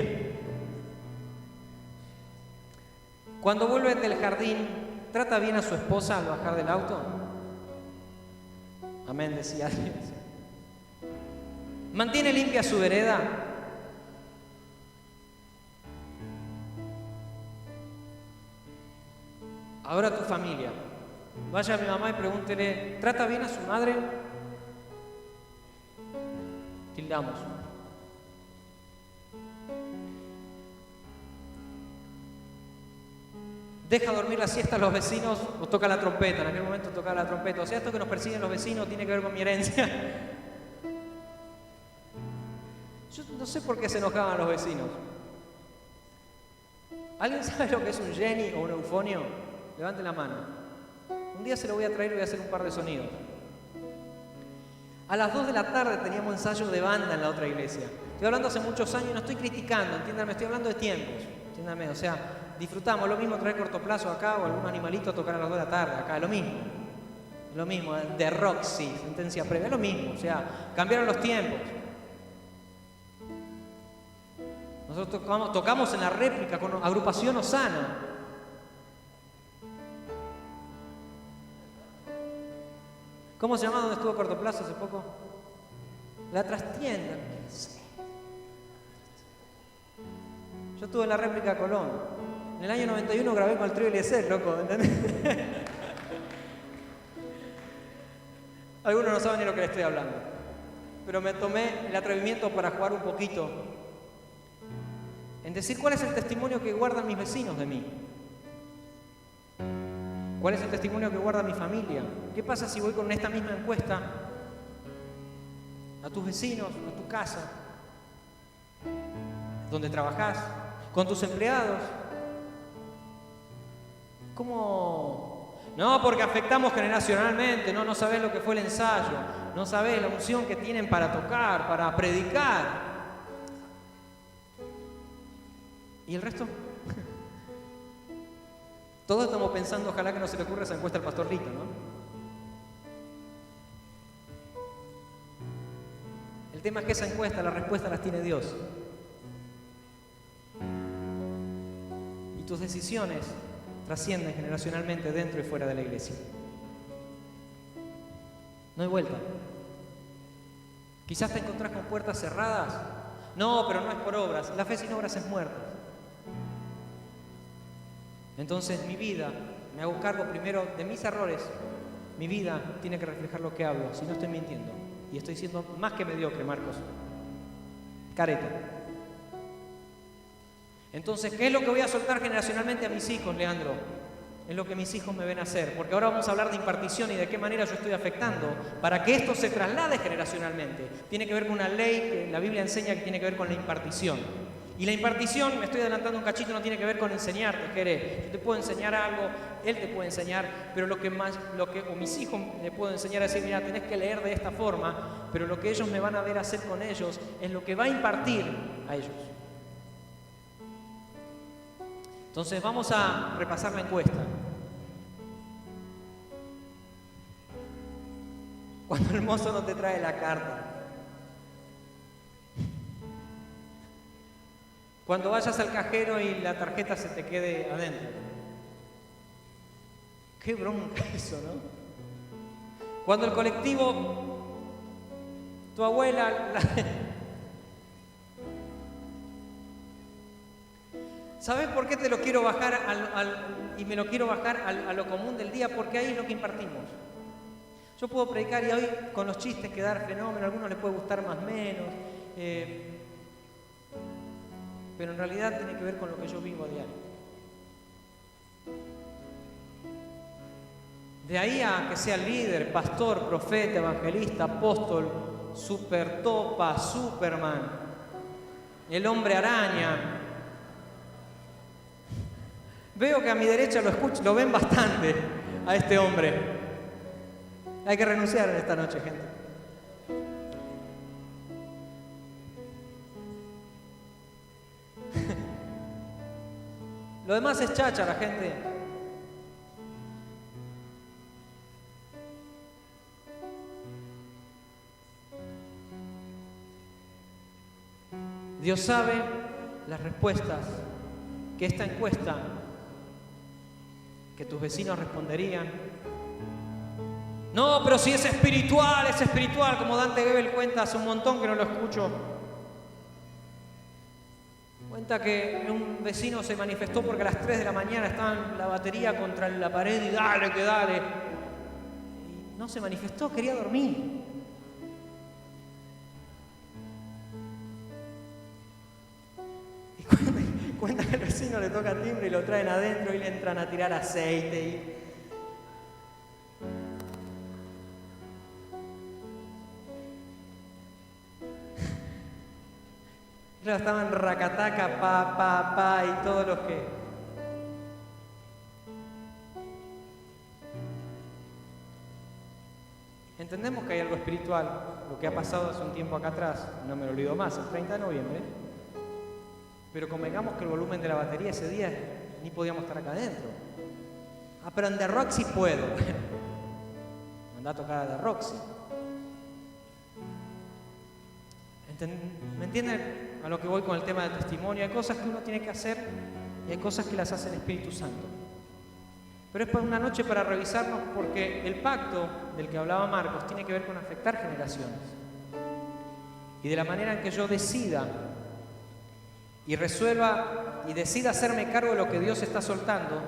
S1: Cuando vuelve del jardín, ¿trata bien a su esposa al bajar del auto? Amén, decía Dios. ¿Mantiene limpia su vereda? Ahora tu familia. Vaya a mi mamá y pregúntele, ¿trata bien a su madre? Tildamos. ¿Deja dormir la siesta a los vecinos o toca la trompeta? En aquel momento tocaba la trompeta. O sea, esto que nos persiguen los vecinos tiene que ver con mi herencia. Yo no sé por qué se enojaban los vecinos. ¿Alguien sabe lo que es un Jenny o un eufonio? Levante la mano. Un día se lo voy a traer y voy a hacer un par de sonidos. A las 2 de la tarde teníamos ensayo de banda en la otra iglesia. Estoy hablando hace muchos años y no estoy criticando, entiéndanme, estoy hablando de tiempos. Entiéndanme, o sea, disfrutamos. Lo mismo traer cortoplazo acá o algún animalito a tocar a las 2 de la tarde. Acá es lo mismo. Lo mismo, de Roxy, sentencia previa, es lo mismo. O sea, cambiaron los tiempos. Nosotros tocamos en la réplica con agrupación Osana. ¿Cómo se llama donde estuvo Cortoplazo hace poco? La Trastienda. Yo estuve en la réplica Colón. En el año 91 grabé con el trío Eliezer, loco, ¿entendés? Algunos no saben ni lo que les estoy hablando. Pero me tomé el atrevimiento para jugar un poquito en decir cuál es el testimonio que guardan mis vecinos de mí. ¿Cuál es el testimonio que guarda mi familia? ¿Qué pasa si voy con esta misma encuesta a tus vecinos, a tu casa? donde trabajás, con tus empleados. ¿Cómo? No, porque afectamos generacionalmente, no sabés lo que fue el ensayo, no sabés la unción que tienen para tocar, para predicar. ¿Y el resto? Todos estamos pensando, ojalá que no se le ocurra esa encuesta al pastor Lito, ¿no? El tema es que esa encuesta, la respuesta las tiene Dios. Y tus decisiones trascienden generacionalmente dentro y fuera de la iglesia. No hay vuelta. Quizás te encontrás con puertas cerradas. No, pero no es por obras. La fe sin obras es muerta. Entonces mi vida, me hago cargo primero de mis errores. Mi vida tiene que reflejar lo que hablo, si no estoy mintiendo. Y estoy siendo más que mediocre, Marcos. Careta. Entonces, ¿qué es lo que voy a soltar generacionalmente a mis hijos, Leandro? Es lo que mis hijos me ven hacer. Porque ahora vamos a hablar de impartición y de qué manera yo estoy afectando para que esto se traslade generacionalmente. Tiene que ver con una ley que la Biblia enseña que tiene que ver con la impartición. Y la impartición, me estoy adelantando un cachito, no tiene que ver con enseñarte, Jerez. Yo te puedo enseñar algo, él te puede enseñar, pero o mis hijos le puedo enseñar a decir, mira, tenés que leer de esta forma, pero lo que ellos me van a ver hacer con ellos es lo que va a impartir a ellos. Entonces vamos a repasar la encuesta. Cuando el mozo no te trae la carta. Cuando vayas al cajero y la tarjeta se te quede adentro. Qué bronca eso, ¿no? Cuando el colectivo, tu abuela... ¿Sabes por qué te lo quiero bajar y me lo quiero bajar a lo común del día? Porque ahí es lo que impartimos. Yo puedo predicar y hoy con los chistes quedar fenómeno, a algunos les puede gustar más o menos, pero en realidad tiene que ver con lo que yo vivo a diario. De ahí a que sea líder, pastor, profeta, evangelista, apóstol, super topa, Superman, el hombre araña. Veo que a mi derecha lo ven bastante a este hombre. Hay que renunciar en esta noche, gente. Lo demás es cháchara, gente. Dios sabe las respuestas que esta encuesta, que tus vecinos responderían. No, pero si es espiritual, como Dante Gebel cuenta hace un montón que no lo escucho. Cuenta que un vecino se manifestó porque a las 3 de la mañana estaba la batería contra la pared y dale, que dale. Y no se manifestó, quería dormir. Y cuenta que el vecino le toca el timbre y lo traen adentro y le entran a tirar aceite y... Estaban racataca, pa, y todos los que... Entendemos que hay algo espiritual, lo que ha pasado hace un tiempo acá atrás, no me lo olvido más, el 30 de noviembre, pero convengamos que el volumen de la batería ese día ni podíamos estar acá adentro. Ah, pero en The Roxy puedo. Andá a tocar a The Roxy. ¿Me entienden a lo que voy con el tema del testimonio? Hay cosas que uno tiene que hacer y hay cosas que las hace el Espíritu Santo. Pero es para una noche para revisarnos, porque el pacto del que hablaba Marcos tiene que ver con afectar generaciones. Y de la manera en que yo decida y resuelva y decida hacerme cargo de lo que Dios está soltando,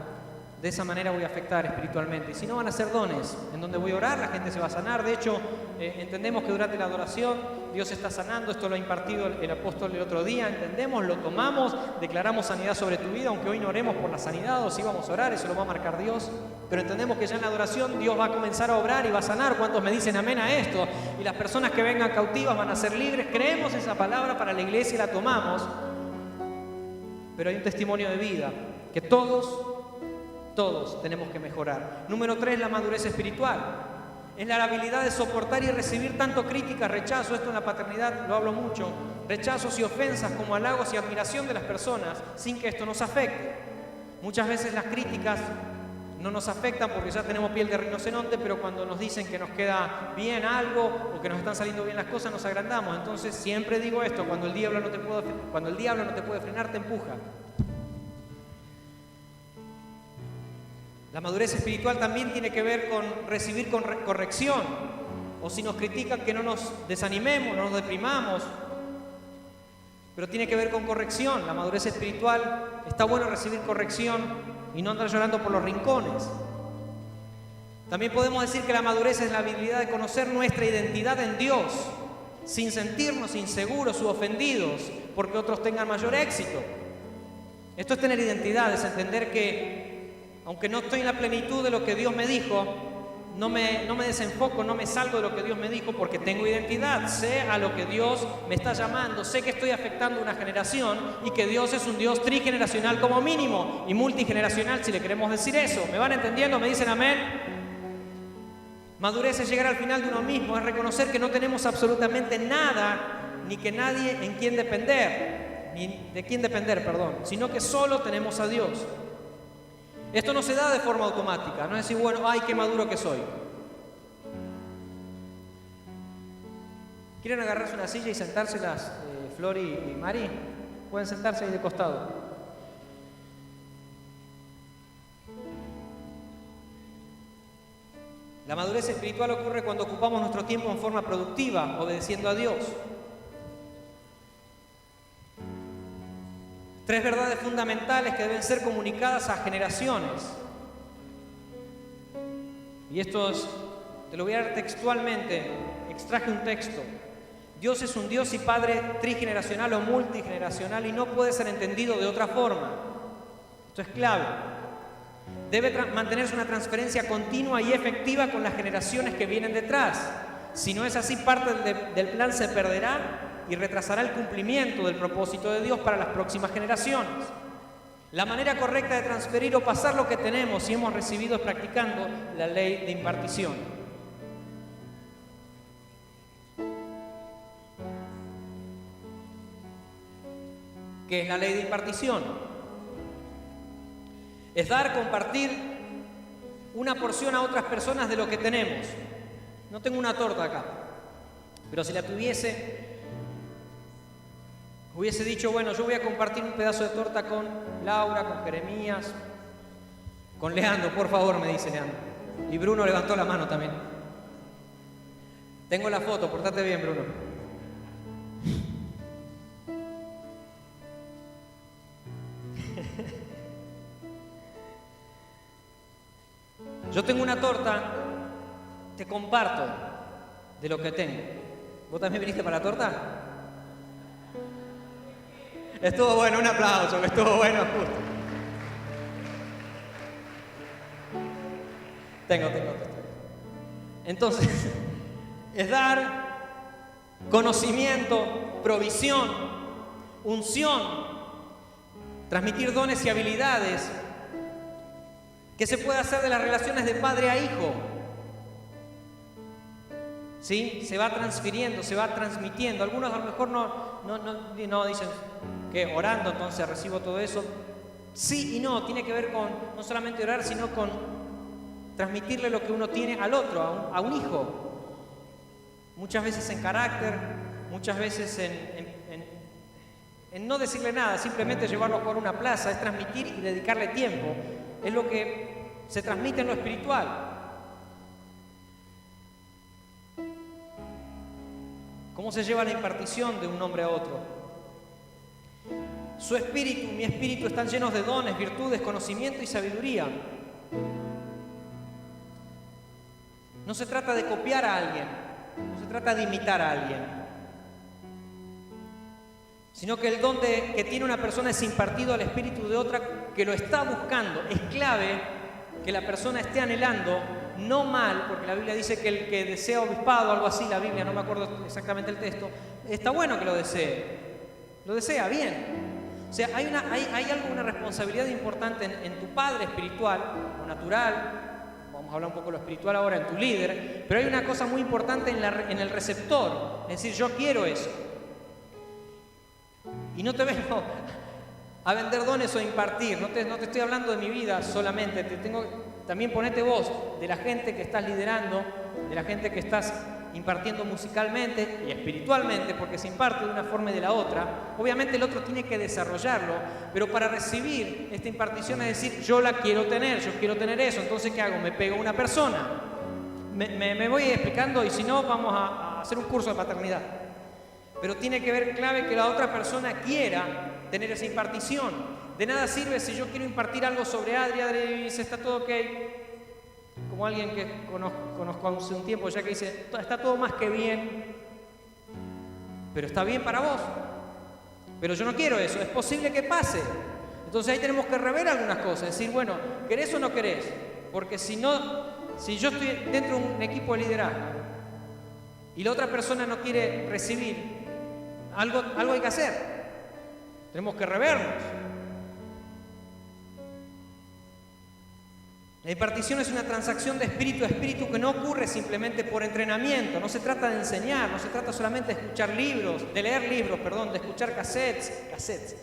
S1: de esa manera voy a afectar espiritualmente. Y si no, van a ser dones, en donde voy a orar, la gente se va a sanar. De hecho, entendemos que durante la adoración Dios está sanando. Esto lo ha impartido el apóstol el otro día. Entendemos, lo tomamos, declaramos sanidad sobre tu vida, aunque hoy no oremos por la sanidad, o si vamos a orar, eso lo va a marcar Dios. Pero entendemos que ya en la adoración Dios va a comenzar a obrar y va a sanar. ¿Cuántos me dicen amén a esto? Y las personas que vengan cautivas van a ser libres. Creemos esa palabra para la iglesia y la tomamos. pero hay un testimonio de vida que todos tenemos que mejorar. Número 3, la madurez espiritual. Es la habilidad de soportar y recibir tanto crítica, rechazo, esto en la paternidad lo hablo mucho, rechazos y ofensas como halagos y admiración de las personas sin que esto nos afecte. Muchas veces las críticas no nos afectan porque ya tenemos piel de rinoceronte, pero cuando nos dicen que nos queda bien algo o que nos están saliendo bien las cosas, nos agrandamos. Entonces siempre digo esto, cuando el diablo no te puede frenar, te empuja. La madurez espiritual también tiene que ver con recibir corrección, o si nos critican que no nos desanimemos, no nos deprimamos, pero tiene que ver con corrección. La madurez espiritual, está bueno recibir corrección y no andar llorando por los rincones. También podemos decir que la madurez es la habilidad de conocer nuestra identidad en Dios, sin sentirnos inseguros u ofendidos porque otros tengan mayor éxito. Esto es tener identidad, es entender que aunque no estoy en la plenitud de lo que Dios me dijo, no me desenfoco, no me salgo de lo que Dios me dijo porque tengo identidad, sé a lo que Dios me está llamando, sé que estoy afectando una generación y que Dios es un Dios trigeneracional como mínimo y multigeneracional si le queremos decir eso. ¿Me van entendiendo? ¿Me dicen amén? Madurez es llegar al final de uno mismo, es reconocer que no tenemos absolutamente nada ni que nadie en quien depender, ni de quién depender, sino que solo tenemos a Dios. Esto no se da de forma automática, no es decir, bueno, ¡ay, qué maduro que soy! ¿Quieren agarrarse una silla y sentárselas, Flor y Mari? Pueden sentarse ahí de costado. La madurez espiritual ocurre cuando ocupamos nuestro tiempo en forma productiva, obedeciendo a Dios. 3 verdades fundamentales que deben ser comunicadas a generaciones. Y esto te lo voy a dar textualmente, extraje un texto. Dios es un Dios y Padre trigeneracional o multigeneracional y no puede ser entendido de otra forma. Esto es clave. Debe mantenerse una transferencia continua y efectiva con las generaciones que vienen detrás. Si no es así, parte del plan se perderá y retrasará el cumplimiento del propósito de Dios para las próximas generaciones. La manera correcta de transferir o pasar lo que tenemos y hemos recibido es practicando la ley de impartición. ¿Qué es la ley de impartición? Es dar, compartir una porción a otras personas de lo que tenemos. No tengo una torta acá, pero si la tuviese, hubiese dicho, bueno, yo voy a compartir un pedazo de torta con Laura, con Jeremías, con Leandro, por favor, me dice Leandro. Y Bruno levantó la mano también. Tengo la foto, portate bien, Bruno. Yo tengo una torta, te comparto de lo que tengo. ¿Vos también viniste para la torta? Estuvo bueno, un aplauso, estuvo bueno justo. Tengo. Entonces, es dar conocimiento, provisión, unción, transmitir dones y habilidades que se puede hacer de las relaciones de padre a hijo. ¿Sí? Se va transfiriendo, se va transmitiendo. Algunos a lo mejor no dicen que orando entonces recibo todo eso. Sí y no, tiene que ver con no solamente orar, sino con transmitirle lo que uno tiene al otro, a un hijo. Muchas veces en carácter, muchas veces en no decirle nada, simplemente llevarlo por una plaza, es transmitir y dedicarle tiempo. Es lo que se transmite en lo espiritual. ¿Cómo se lleva la impartición de un hombre a otro? Su espíritu, mi espíritu están llenos de dones, virtudes, conocimiento y sabiduría. No se trata de copiar a alguien, no se trata de imitar a alguien, sino que el don que tiene una persona es impartido al espíritu de otra que lo está buscando. Es clave que la persona esté anhelando, no mal, porque la Biblia dice que el que desea obispado, algo así, la Biblia, no me acuerdo exactamente el texto, está bueno que lo desee, lo desea bien, O sea, hay una responsabilidad importante en tu padre espiritual o natural. Vamos a hablar un poco de lo espiritual ahora, en tu líder. Pero hay una cosa muy importante en el receptor. Es decir, yo quiero eso. Y no te vengo a vender dones o a impartir. No te estoy hablando de mi vida solamente. También ponete vos de la gente que estás liderando, de la gente que estás impartiendo musicalmente y espiritualmente, porque se imparte de una forma y de la otra. Obviamente el otro tiene que desarrollarlo, pero para recibir esta impartición es decir, yo la quiero tener, yo quiero tener eso. Entonces, ¿qué hago? Me pego a una persona. Me voy explicando, y si no, vamos a hacer un curso de paternidad. Pero tiene que ver clave que la otra persona quiera tener esa impartición. De nada sirve si yo quiero impartir algo sobre Adri dice, está todo ok. Como alguien que conozco hace un tiempo ya que dice, está todo más que bien, pero está bien para vos. Pero yo no quiero eso, es posible que pase. Entonces ahí tenemos que rever algunas cosas, decir, bueno, ¿querés o no querés? Porque si yo estoy dentro de un equipo de liderazgo y la otra persona no quiere recibir, algo hay que hacer. Tenemos que revernos. La impartición es una transacción de espíritu a espíritu que no ocurre simplemente por entrenamiento. No se trata de enseñar, no se trata solamente de escuchar libros, de leer libros, perdón, de escuchar cassettes.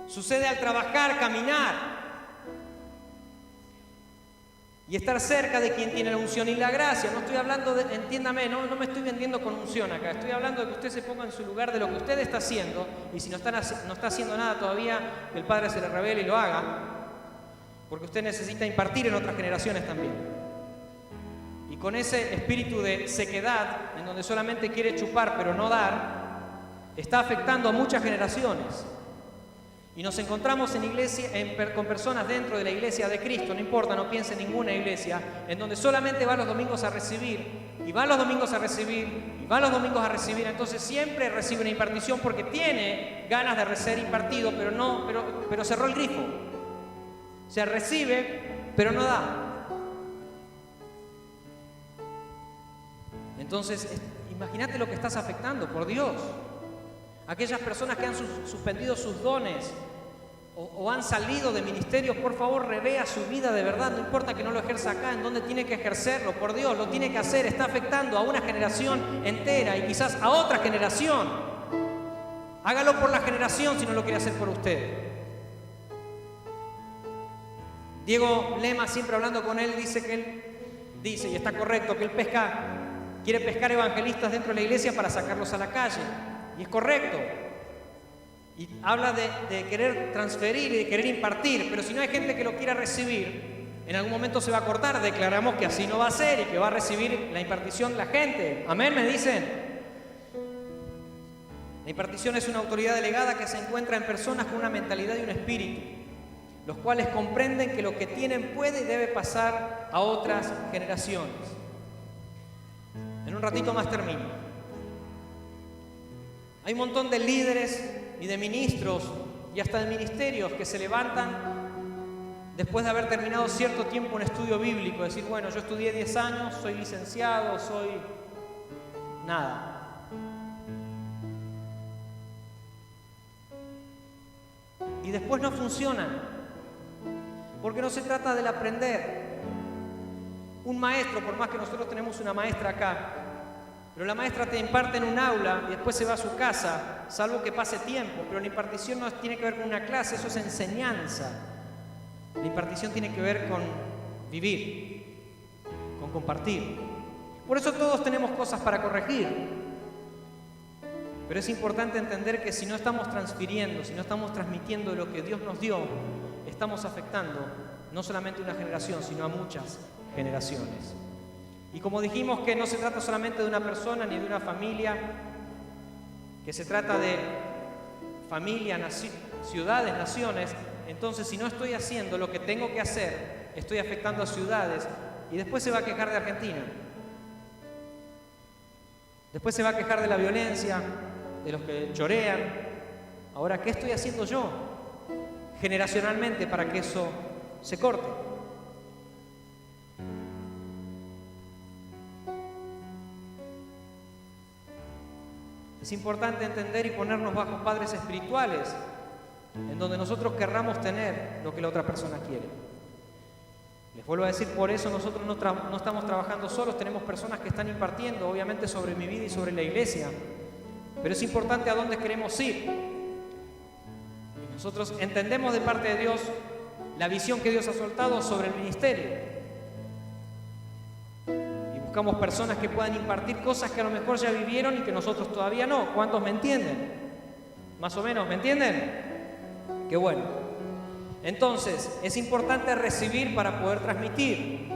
S1: Sucede al trabajar, caminar y estar cerca de quien tiene la unción y la gracia. No estoy hablando de, entiéndame, no me estoy vendiendo con unción acá. Estoy hablando de que usted se ponga en su lugar de lo que usted está haciendo, y si no está haciendo nada todavía, que el Padre se le revele y lo haga, porque usted necesita impartir en otras generaciones también. Y con ese espíritu de sequedad, en donde solamente quiere chupar pero no dar, está afectando a muchas generaciones. Y nos encontramos en iglesia, con personas dentro de la iglesia de Cristo, no importa, no piense en ninguna iglesia, en donde solamente va los domingos a recibir, y va los domingos a recibir, y va los domingos a recibir. Entonces siempre recibe una impartición porque tiene ganas de ser impartido, pero cerró el grifo. O sea, recibe, pero no da. Entonces, imagínate lo que estás afectando, por Dios. Aquellas personas que han suspendido sus dones o han salido de ministerios, por favor, revea su vida de verdad. No importa que no lo ejerza acá, en donde tiene que ejercerlo, por Dios, lo tiene que hacer. Está afectando a una generación entera y quizás a otra generación. Hágalo por la generación si no lo quiere hacer por usted. Diego Lema, siempre hablando con él, dice, y está correcto, que él quiere pescar evangelistas dentro de la iglesia para sacarlos a la calle. Y es correcto. Y habla de querer transferir y de querer impartir, pero si no hay gente que lo quiera recibir, en algún momento se va a cortar. Declaramos que así no va a ser y que va a recibir la impartición la gente. ¿Amén? ¿Me dicen? La impartición es una autoridad delegada que se encuentra en personas con una mentalidad y un espíritu, los cuales comprenden que lo que tienen puede y debe pasar a otras generaciones. En un ratito más termino. Hay un montón de líderes y de ministros y hasta de ministerios que se levantan después de haber terminado cierto tiempo un estudio bíblico, decir, bueno, yo estudié 10 años, soy licenciado, soy nada. Y después no funcionan, porque no se trata del aprender. Un maestro, por más que nosotros tenemos una maestra acá, pero la maestra te imparte en un aula y después se va a su casa, salvo que pase tiempo. Pero la impartición no tiene que ver con una clase, eso es enseñanza. La impartición tiene que ver con vivir, con compartir. Por eso todos tenemos cosas para corregir. Pero es importante entender que si no estamos transfiriendo, si no estamos transmitiendo lo que Dios nos dio, estamos afectando no solamente a una generación, sino a muchas generaciones. Y como dijimos que no se trata solamente de una persona ni de una familia, que se trata de familia, ciudades, naciones, entonces si no estoy haciendo lo que tengo que hacer, estoy afectando a ciudades y después se va a quejar de Argentina. Después se va a quejar de la violencia, de los que chorean. Ahora, ¿qué estoy haciendo yo generacionalmente para que eso se corte? Es importante entender y ponernos bajo padres espirituales, en donde nosotros querramos tener lo que la otra persona quiere. Les vuelvo a decir, por eso nosotros no estamos trabajando solos, tenemos personas que están impartiendo, obviamente, sobre mi vida y sobre la iglesia. Pero es importante a dónde queremos ir. Y nosotros entendemos de parte de Dios la visión que Dios ha soltado sobre el ministerio. Y buscamos personas que puedan impartir cosas que a lo mejor ya vivieron y que nosotros todavía no. ¿Cuántos me entienden? Más o menos, ¿me entienden? Qué bueno. Entonces, es importante recibir para poder transmitir.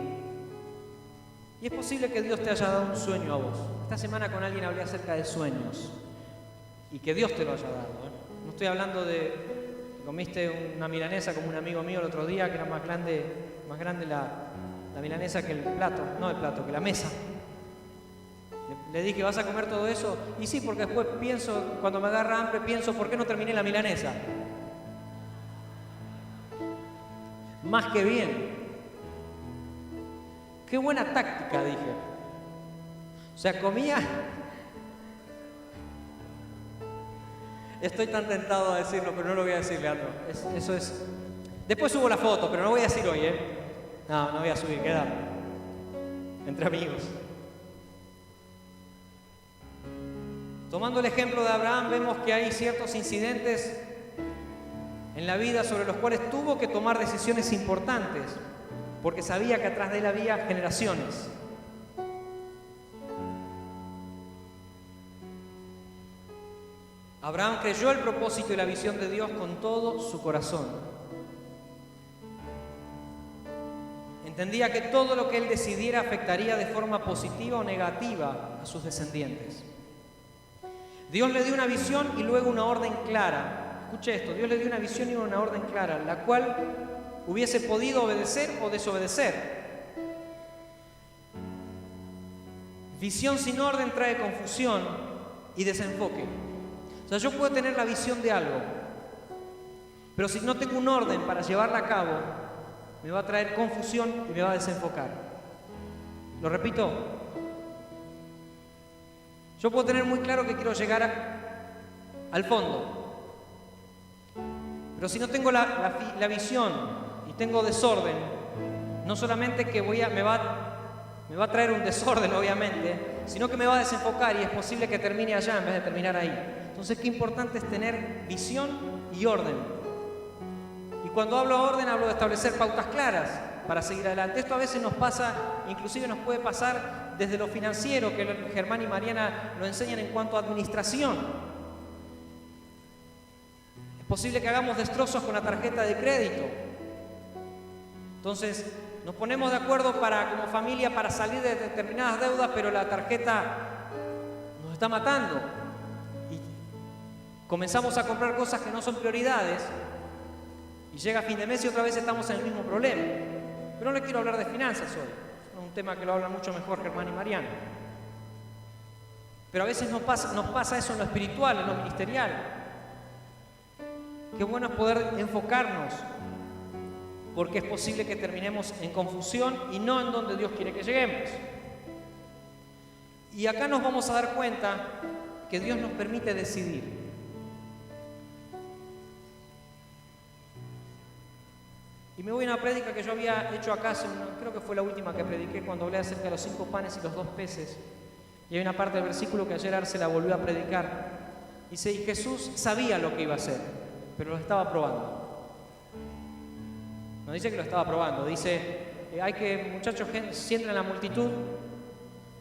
S1: Y es posible que Dios te haya dado un sueño a vos. Esta semana con alguien hablé acerca de sueños. Y que Dios te lo haya dado. No estoy hablando de que comiste una milanesa como un amigo mío el otro día, que era más grande la milanesa que el plato. No el plato, que la mesa. Le dije, ¿vas a comer todo eso? Y sí, porque después pienso, cuando me agarra hambre, pienso, ¿por qué no terminé la milanesa? Más que bien. Qué buena táctica, dije. O sea, comía. Estoy tan tentado a decirlo, pero no lo voy a decir, Leandro. Eso es. Después subo la foto, pero no voy a decir hoy, ¿eh? No voy a subir, queda. Entre amigos. Tomando el ejemplo de Abraham, vemos que hay ciertos incidentes en la vida sobre los cuales tuvo que tomar decisiones importantes, porque sabía que atrás de él había generaciones. Abraham creyó el propósito y la visión de Dios con todo su corazón. Entendía que todo lo que él decidiera afectaría de forma positiva o negativa a sus descendientes. Dios le dio una visión y luego una orden clara. Escuche esto, Dios le dio una visión y una orden clara, la cual hubiese podido obedecer o desobedecer. Visión sin orden trae confusión y desenfoque. O sea, yo puedo tener la visión de algo, pero si no tengo un orden para llevarla a cabo, me va a traer confusión y me va a desenfocar. Lo repito. Yo puedo tener muy claro que quiero llegar al fondo. Pero si no tengo la visión y tengo desorden, no solamente que me va a traer un desorden, obviamente, sino que me va a desenfocar y es posible que termine allá en vez de terminar ahí. Entonces, qué importante es tener visión y orden. Y cuando hablo de orden, hablo de establecer pautas claras para seguir adelante. Esto a veces nos pasa, inclusive nos puede pasar desde lo financiero, que Germán y Mariana lo enseñan en cuanto a administración. Es posible que hagamos destrozos con la tarjeta de crédito. Entonces, nos ponemos de acuerdo como familia para salir de determinadas deudas, pero la tarjeta nos está matando. Y comenzamos a comprar cosas que no son prioridades y llega fin de mes y otra vez estamos en el mismo problema. Pero no le quiero hablar de finanzas hoy. Es un tema que lo hablan mucho mejor Germán y Mariana. Pero a veces nos pasa eso en lo espiritual, en lo ministerial. Qué bueno es poder enfocarnos, porque es posible que terminemos en confusión y no en donde Dios quiere que lleguemos. Y acá nos vamos a dar cuenta que Dios nos permite decidir. Y me voy a una prédica que yo había hecho acá, creo que fue la última que prediqué cuando hablé acerca de los 5 panes y los 2 peces. Y hay una parte del versículo que ayer Arce la volvió a predicar. Dice, y Jesús sabía lo que iba a hacer, pero lo estaba probando. No dice que lo estaba probando, dice, hay que, muchachos, sienten en la multitud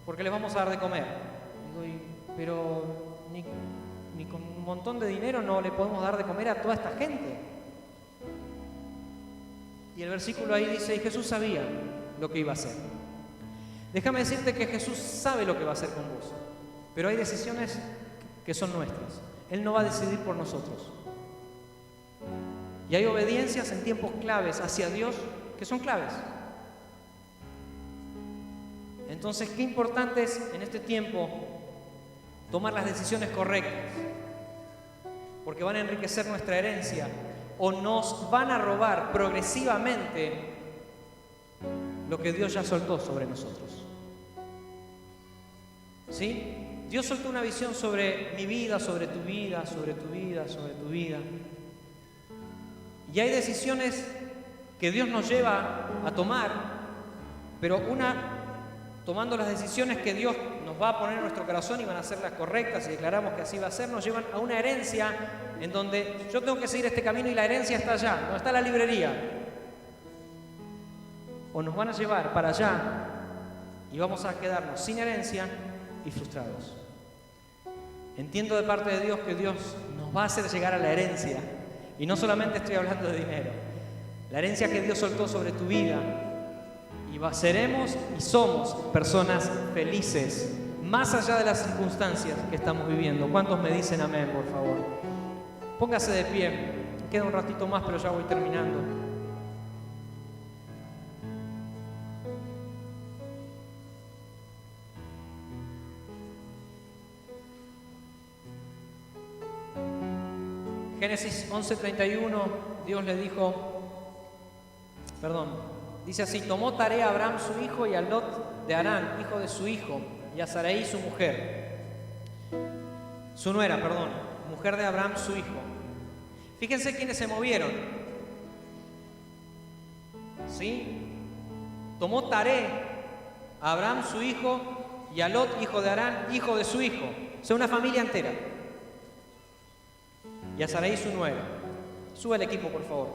S1: porque les vamos a dar de comer. Digo, pero ni con un montón de dinero no le podemos dar de comer a toda esta gente. Y el versículo ahí dice, y Jesús sabía lo que iba a hacer. Déjame decirte que Jesús sabe lo que va a hacer con vos, pero hay decisiones que son nuestras. Él no va a decidir por nosotros. Y hay obediencias en tiempos claves hacia Dios que son claves. Entonces, qué importante es en este tiempo tomar las decisiones correctas, porque van a enriquecer nuestra herencia o nos van a robar progresivamente lo que Dios ya soltó sobre nosotros. ¿Sí? Dios soltó una visión sobre mi vida, sobre tu vida, sobre tu vida, sobre tu vida. Y hay decisiones que Dios nos lleva a tomar, pero tomando las decisiones que Dios nos va a poner en nuestro corazón y van a ser las correctas y declaramos que así va a ser, nos llevan a una herencia en donde yo tengo que seguir este camino y la herencia está allá, donde está la librería. O nos van a llevar para allá y vamos a quedarnos sin herencia y frustrados. Entiendo de parte de Dios que Dios nos va a hacer llegar a la herencia. Y no solamente estoy hablando de dinero. La herencia que Dios soltó sobre tu vida. Y seremos y somos personas felices, más allá de las circunstancias que estamos viviendo. ¿Cuántos me dicen amén, por favor? Póngase de pie. Queda un ratito más, pero ya voy terminando. Génesis 11:31, Dios le dijo, dice así: tomó Taré a Abraham su hijo y a Lot de Harán, hijo de su hijo, y a Sarai su mujer, su nuera, mujer de Abraham su hijo. Fíjense quiénes se movieron. ¿Sí? Tomó Taré a Abraham su hijo y a Lot, hijo de Harán, hijo de su hijo. O sea, una familia entera. Y a Sarai su nuera. Sube el equipo, por favor.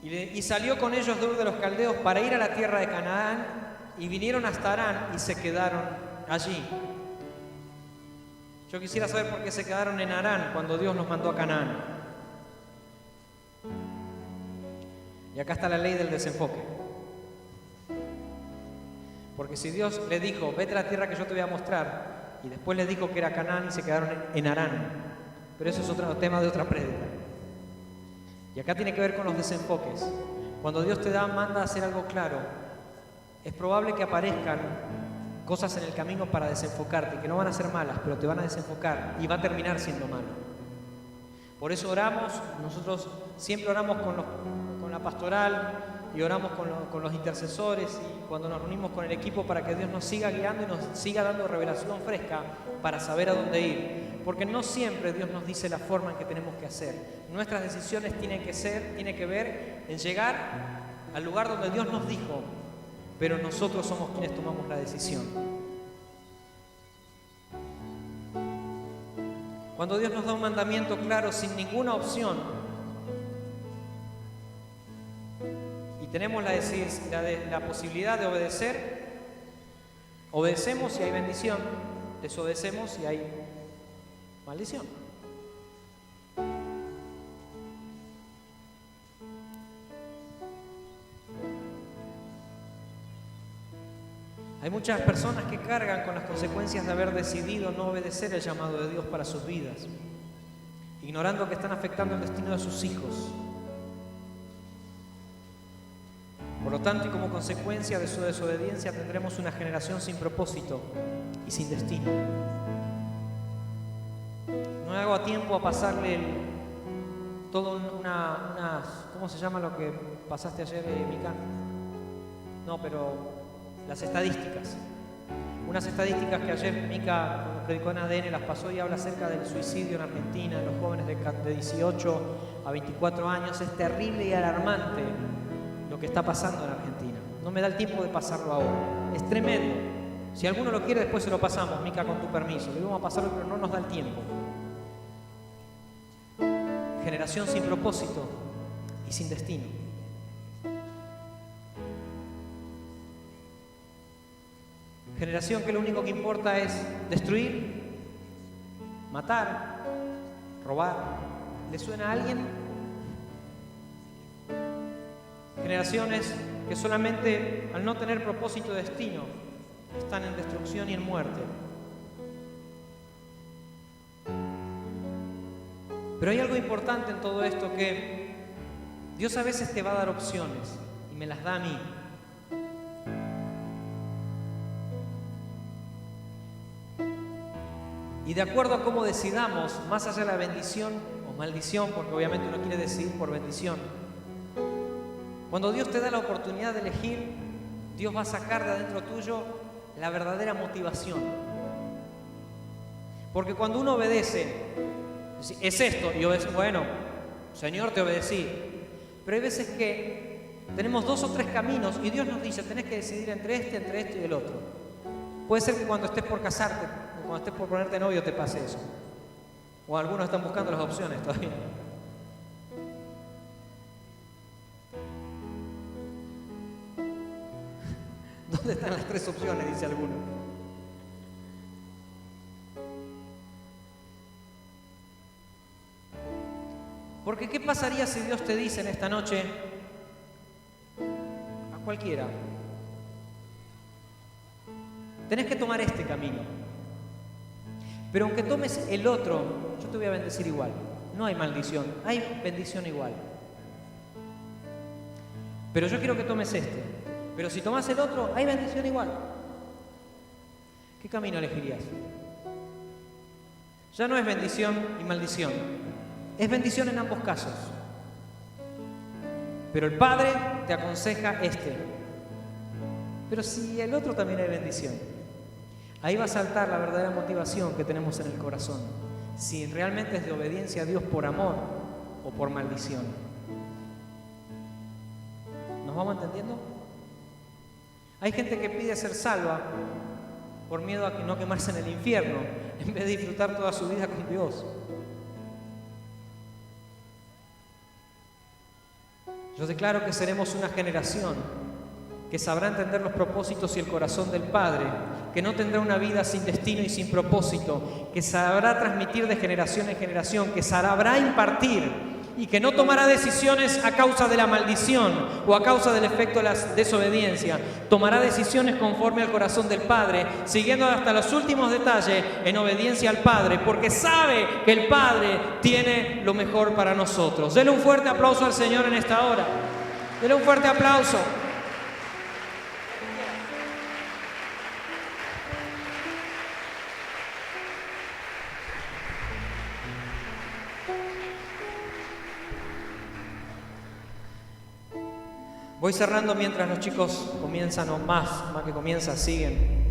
S1: Y salió con ellos de Ur de los Caldeos para ir a la tierra de Canaán, y vinieron hasta Harán y se quedaron allí. Yo quisiera saber por qué se quedaron en Harán cuando Dios los mandó a Canaán. Y acá está la ley del desenfoque. Porque si Dios le dijo, vete a la tierra que yo te voy a mostrar, y después les dijo que era Canaán y se quedaron en Harán. Pero eso es otro tema de otra prédica. Y acá tiene que ver con los desenfoques. Cuando Dios te manda a hacer algo claro, es probable que aparezcan cosas en el camino para desenfocarte, que no van a ser malas, pero te van a desenfocar y va a terminar siendo malo. Por eso oramos, nosotros siempre oramos con la pastoral y oramos con los intercesores y cuando nos reunimos con el equipo para que Dios nos siga guiando y nos siga dando revelación fresca para saber a dónde ir. Porque no siempre Dios nos dice la forma en que tenemos que hacer. Nuestras decisiones tienen que ver en llegar al lugar donde Dios nos dijo, pero nosotros somos quienes tomamos la decisión. Cuando Dios nos da un mandamiento claro, sin ninguna opción, y tenemos la posibilidad de obedecer, obedecemos y hay bendición, desobedecemos y hay maldición. Hay muchas personas que cargan con las consecuencias de haber decidido no obedecer el llamado de Dios para sus vidas, ignorando que están afectando el destino de sus hijos. Por lo tanto, y como consecuencia de su desobediencia, tendremos una generación sin propósito y sin destino. No hago a tiempo a pasarle todo ¿cómo se llama lo que pasaste ayer, Mica? No, pero las estadísticas. Unas estadísticas que ayer Mica, cuando predicó en ADN, las pasó y habla acerca del suicidio en Argentina, en los jóvenes de 18 a 24 años. Es terrible y alarmante lo que está pasando en Argentina. No me da el tiempo de pasarlo ahora. Es tremendo. Si alguno lo quiere, después se lo pasamos, Mica, con tu permiso. Le vamos a pasarlo, pero no nos da el tiempo. Generación sin propósito y sin destino. Generación que lo único que importa es destruir, matar, robar. ¿Le suena a alguien? Generaciones que solamente al no tener propósito de destino están en destrucción y en muerte. Pero hay algo importante en todo esto, que Dios a veces te va a dar opciones y me las da a mí. Y de acuerdo a cómo decidamos, más allá de la bendición o maldición, porque obviamente uno quiere decidir por bendición, cuando Dios te da la oportunidad de elegir, Dios va a sacar de adentro tuyo la verdadera motivación. Porque cuando uno obedece, es esto, y obedece, bueno, Señor, te obedecí. Pero hay veces que tenemos 2 o 3 caminos y Dios nos dice, tenés que decidir entre este y el otro. Puede ser que cuando estés por casarte, o cuando estés por ponerte novio te pase eso. O algunos están buscando las opciones todavía. ¿Dónde están las 3 opciones? Dice alguno. Porque ¿qué pasaría si Dios te dice en esta noche, a cualquiera, tenés que tomar este camino, pero aunque tomes el otro, yo te voy a bendecir igual? No hay maldición, hay bendición igual. Pero yo quiero que tomes este, pero si tomas el otro, hay bendición igual. ¿Qué camino elegirías? Ya no es bendición y maldición. Es bendición en ambos casos. Pero el Padre te aconseja este. Pero si el otro también hay bendición, ahí va a saltar la verdadera motivación que tenemos en el corazón. Si realmente es de obediencia a Dios por amor o por maldición. ¿Nos vamos entendiendo? Hay gente que pide ser salva por miedo a que no quemarse en el infierno, en vez de disfrutar toda su vida con Dios. Yo declaro que seremos una generación que sabrá entender los propósitos y el corazón del Padre, que no tendrá una vida sin destino y sin propósito, que sabrá transmitir de generación en generación, que sabrá impartir y que no tomará decisiones a causa de la maldición o a causa del efecto de la desobediencia. Tomará decisiones conforme al corazón del Padre, siguiendo hasta los últimos detalles en obediencia al Padre, porque sabe que el Padre tiene lo mejor para nosotros. Denle un fuerte aplauso al Señor en esta hora. Denle un fuerte aplauso. Voy cerrando mientras los chicos comienzan, o más que comienzan, siguen.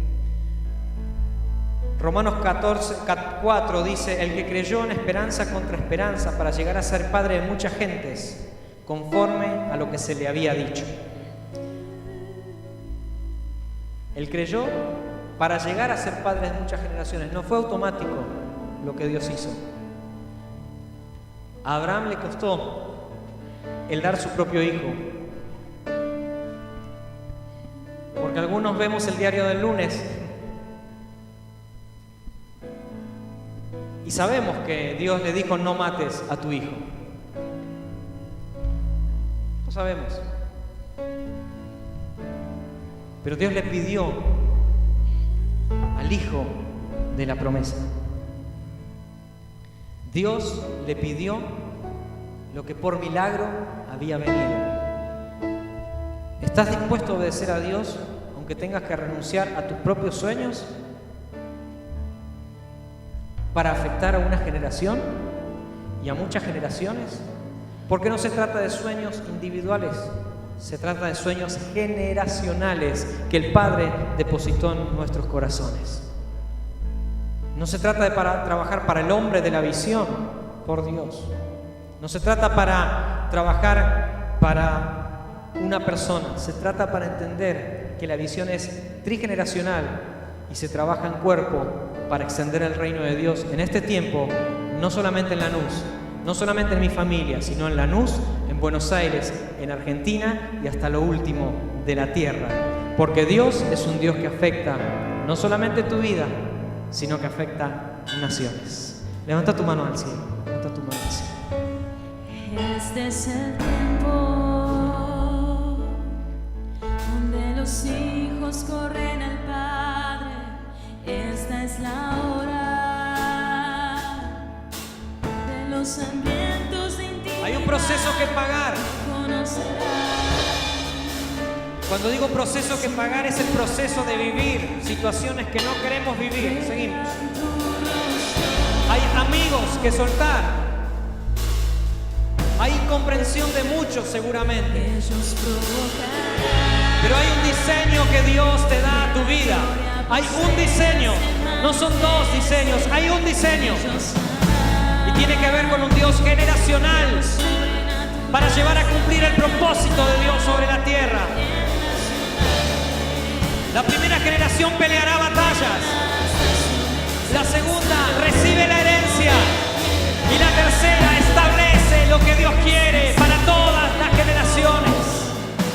S1: Romanos 4 dice, el que creyó en esperanza contra esperanza para llegar a ser padre de muchas gentes, conforme a lo que se le había dicho. Él creyó para llegar a ser padre de muchas generaciones. No fue automático lo que Dios hizo. A Abraham le costó el dar su propio hijo. Porque algunos vemos el diario del lunes y sabemos que Dios le dijo no mates a tu hijo. Lo sabemos. Pero Dios le pidió al hijo de la promesa. Dios le pidió lo que por milagro había venido. ¿Estás dispuesto a obedecer a Dios aunque tengas que renunciar a tus propios sueños para afectar a una generación y a muchas generaciones? Porque no se trata de sueños individuales, se trata de sueños generacionales que el Padre depositó en nuestros corazones. No se trata de trabajar para el hombre de la visión, por Dios. No se trata para trabajar para una persona, se trata para entender que la visión es trigeneracional y se trabaja en cuerpo para extender el reino de Dios en este tiempo, no solamente en Lanús, no solamente en mi familia, sino en Lanús, en Buenos Aires, en Argentina y hasta lo último de la tierra. Porque Dios es un Dios que afecta no solamente tu vida, sino que afecta naciones. Levanta tu mano al cielo, levanta tu mano al cielo.
S2: Este es el tiempo donde los hijos corren al Padre. Esta es la hora de los hambrientos de intimidad.
S1: Hay un proceso que pagar. Cuando digo proceso que pagar, es el proceso de vivir situaciones que no queremos vivir. Seguimos. Hay amigos que soltar. Hay incomprensión de muchos seguramente. Pero hay un diseño que Dios te da a tu vida. Hay un diseño, no son dos diseños, hay un diseño. Y tiene que ver con un Dios generacional para llevar a cumplir el propósito de Dios sobre la tierra. La primera generación peleará batallas. La segunda recibe la herencia. Y la tercera establece lo que Dios quiere para todas las generaciones.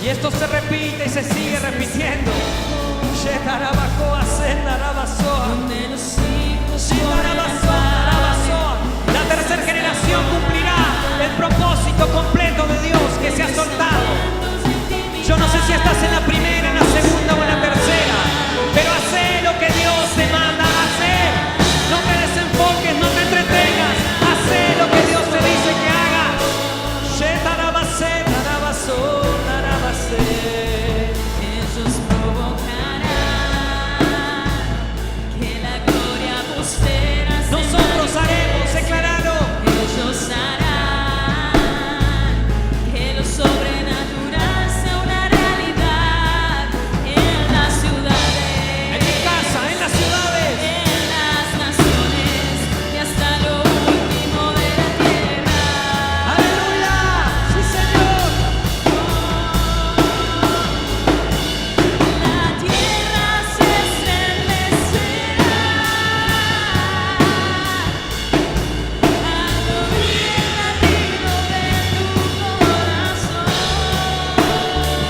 S1: Y esto se repite y se sigue repitiendo. La tercera generación cumplirá el propósito completo de Dios que se ha soltado. Yo no sé si estás en la primera, en la segunda o en la tercera, pero haz lo que Dios te manda hacer. No te desenfoques, no te entretengas. Haz lo que Dios te dice que haga.
S2: Ellos provocarán que la gloria postera se
S1: Nosotros haremos, declarado.
S2: Ellos harán que lo sobrenatural sea una realidad en las ciudades,
S1: En mi casa, en las ciudades.
S2: en las naciones y hasta lo último de la tierra.
S1: ¡Aleluya! ¡Sí, Señor!
S2: La tierra se estremecerá al oír el latido de tu corazón y volver a ese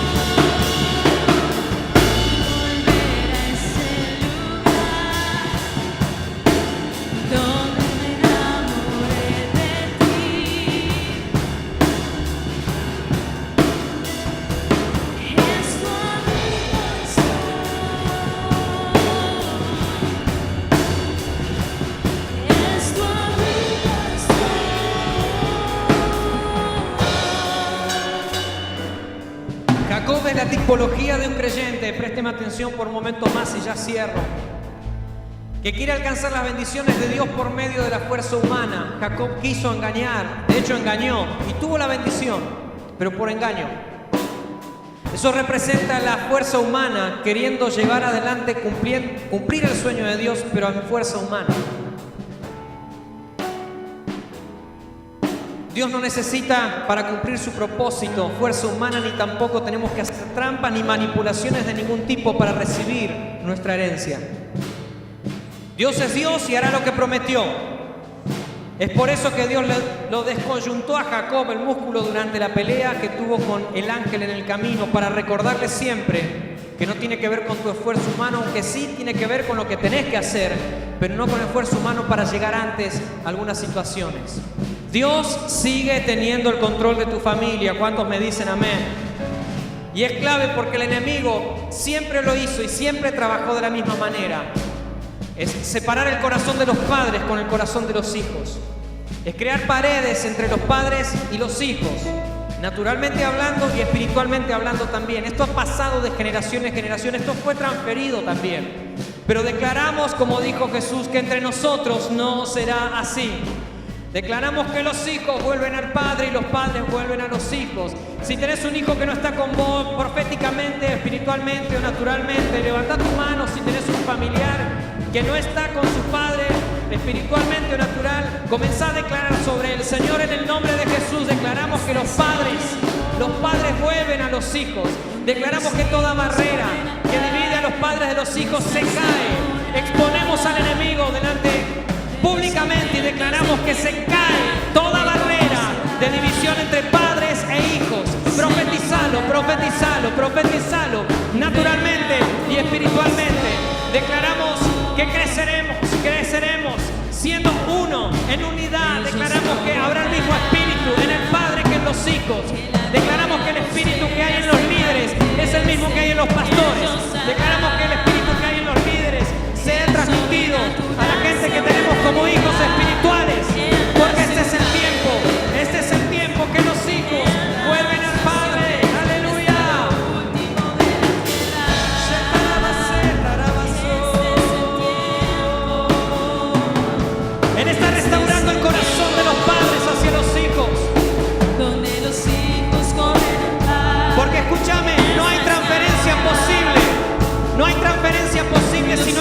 S2: lugar donde me enamoré de ti. Es tu amigo es tu amigo
S1: Jacob es la tipología de un creyente, présteme atención por un momento más y ya cierro, que quiere alcanzar las bendiciones de Dios por medio de la fuerza humana. Jacob quiso engañar, de hecho engañó y tuvo la bendición, pero por engaño. Eso representa la fuerza humana queriendo llevar adelante, cumplir el sueño de Dios, pero en fuerza humana. Dios no necesita para cumplir su propósito fuerza humana, ni tampoco tenemos que hacer trampas ni manipulaciones de ningún tipo para recibir nuestra herencia. Dios es Dios y hará lo que prometió. Es por eso que Dios lo descoyuntó a Jacob el músculo durante la pelea que tuvo con el ángel en el camino, para recordarle siempre que no tiene que ver con tu esfuerzo humano, aunque sí tiene que ver con lo que tenés que hacer, pero no con el esfuerzo humano para llegar antes a algunas situaciones. Dios sigue teniendo el control de tu familia. ¿Cuántos me dicen amén? Y es clave porque el enemigo siempre lo hizo y siempre trabajó de la misma manera. Es separar el corazón de los padres con el corazón de los hijos. Es crear paredes entre los padres y los hijos, naturalmente hablando y espiritualmente hablando también. Esto ha pasado de generación en generación, esto fue transferido también. Pero declaramos, como dijo Jesús, que entre nosotros no será así. Declaramos que los hijos vuelven al padre y los padres vuelven a los hijos. Si tenés un hijo que no está con vos proféticamente, espiritualmente o naturalmente, levantá tu mano. Si tenés un familiar que no está con su padre espiritualmente o natural, comenzá a declarar sobre él. Señor, en el nombre de Jesús declaramos que los padres vuelven a los hijos. Declaramos que toda barrera que divide a los padres de los hijos se cae. Exponemos al enemigo delante públicamente y declaramos que se cae toda barrera de división entre padres e hijos. Profetizalo, profetizalo, profetizalo naturalmente y espiritualmente. Declaramos que creceremos siendo uno, en unidad. Declaramos que habrá el mismo espíritu en el padre que en los hijos. Declaramos que el espíritu que hay en los líderes es el mismo que hay en los pastores. Declaramos que el espíritu que hay en los líderes sea transmitido a la gente que tenemos como hijos espirituales, porque este es el tiempo que los hijos vuelven al Padre. ¡Aleluya! Él está restaurando el corazón de los padres hacia los hijos.
S2: donde los hijos corren al Padre.
S1: Porque escúchame, no hay transferencia posible. No hay transferencia posible si no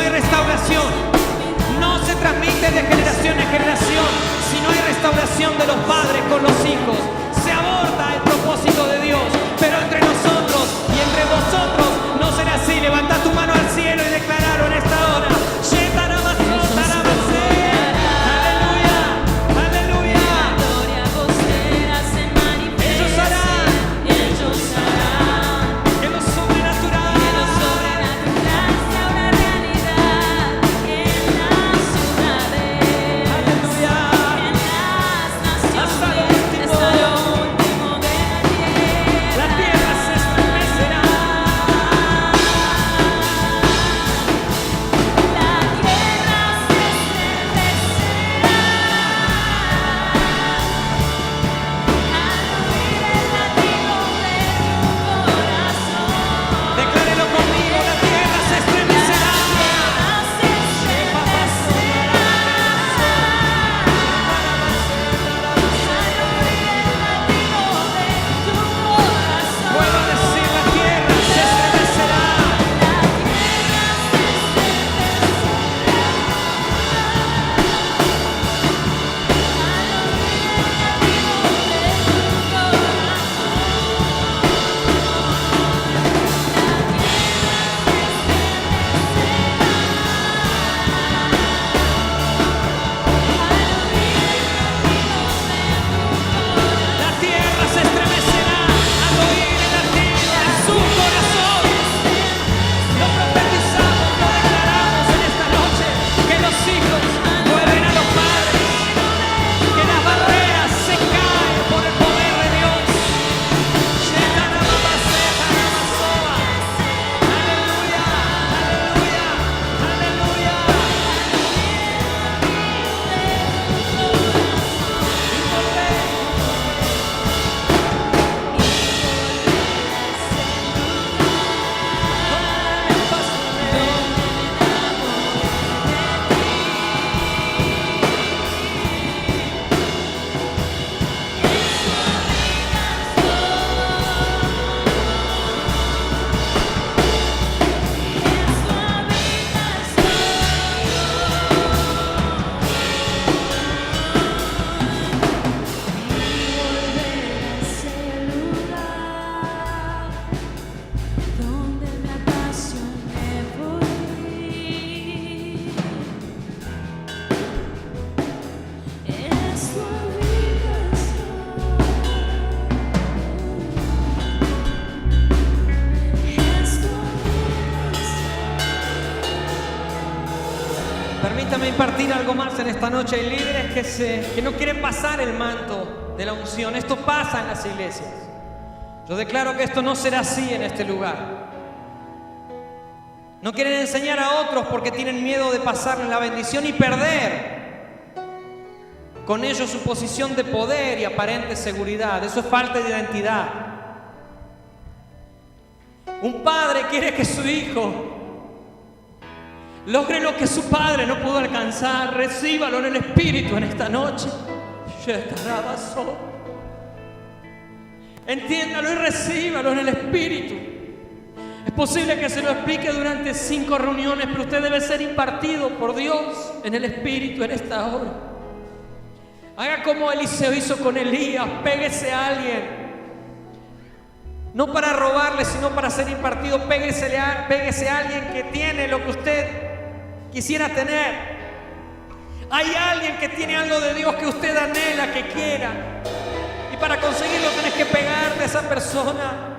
S1: Permítame impartir algo más en esta noche. Hay líderes que no quieren pasar el manto de la unción. Esto pasa en las iglesias. Yo declaro que esto no será así en este lugar. No quieren enseñar a otros porque tienen miedo de pasarles la bendición y perder con ello su posición de poder y aparente seguridad. Eso es falta de identidad. Un padre quiere que su hijo logre lo que su padre no pudo alcanzar. Recíbalo en el Espíritu en esta noche. Entiéndalo y recíbalo en el Espíritu. Es posible que se lo explique durante 5 reuniones, pero usted debe ser impartido por Dios en el Espíritu en esta hora. Haga como Eliseo hizo con Elías. Péguese a alguien. No para robarle, sino para ser impartido. Péguese a alguien que tiene lo que usted quisiera tener. Hay alguien que tiene algo de Dios que usted anhela, que quiera. Y para conseguirlo tenés que pegarte a esa persona.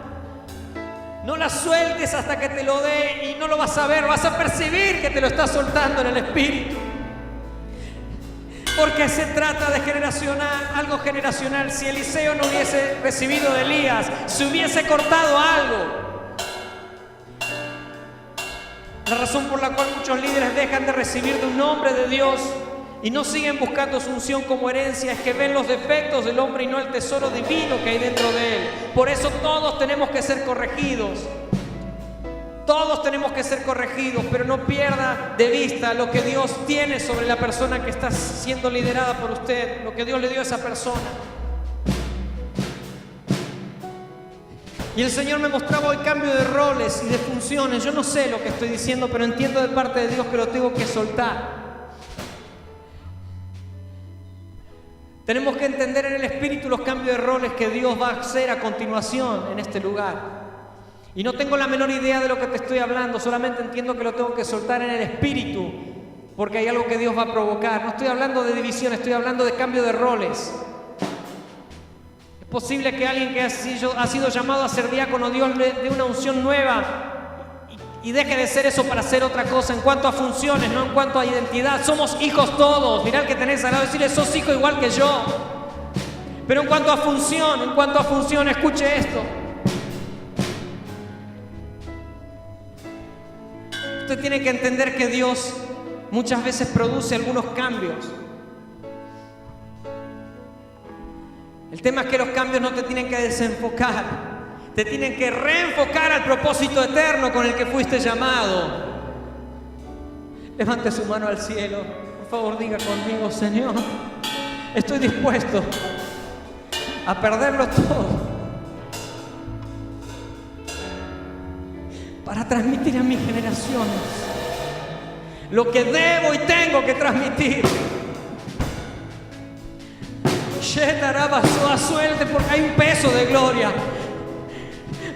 S1: No la sueltes hasta que te lo dé y no lo vas a ver. Vas a percibir que te lo está soltando en el Espíritu. Porque se trata de generacional, algo generacional. Si Eliseo no hubiese recibido de Elías, se hubiese cortado algo. La razón por la cual muchos líderes dejan de recibir de un hombre de Dios y no siguen buscando su unción como herencia es que ven los defectos del hombre y no el tesoro divino que hay dentro de él. Por eso todos tenemos que ser corregidos. Todos tenemos que ser corregidos, pero no pierda de vista lo que Dios tiene sobre la persona que está siendo liderada por usted, lo que Dios le dio a esa persona. Y el Señor me mostraba hoy cambio de roles y de funciones. Yo no sé lo que estoy diciendo, pero entiendo de parte de Dios que lo tengo que soltar. Tenemos que entender en el Espíritu los cambios de roles que Dios va a hacer a continuación en este lugar. Y no tengo la menor idea de lo que te estoy hablando, solamente entiendo que lo tengo que soltar en el Espíritu, porque hay algo que Dios va a provocar. No estoy hablando de división, estoy hablando de cambio de roles. Es posible que alguien que ha sido llamado a ser diácono, Dios le dé una unción nueva y deje de ser eso para hacer otra cosa en cuanto a funciones, no en cuanto a identidad. Somos hijos todos. Mirá al que tenés al lado, decirle, sos hijo igual que yo. Pero en cuanto a función, escuche esto. Usted tiene que entender que Dios muchas veces produce algunos cambios. El tema es que los cambios no te tienen que desenfocar, te tienen que reenfocar al propósito eterno con el que fuiste llamado. Levante su mano al cielo, por favor diga conmigo, Señor, estoy dispuesto a perderlo todo para transmitir a mis generaciones lo que debo y tengo que transmitir. Suelte porque hay un peso de gloria.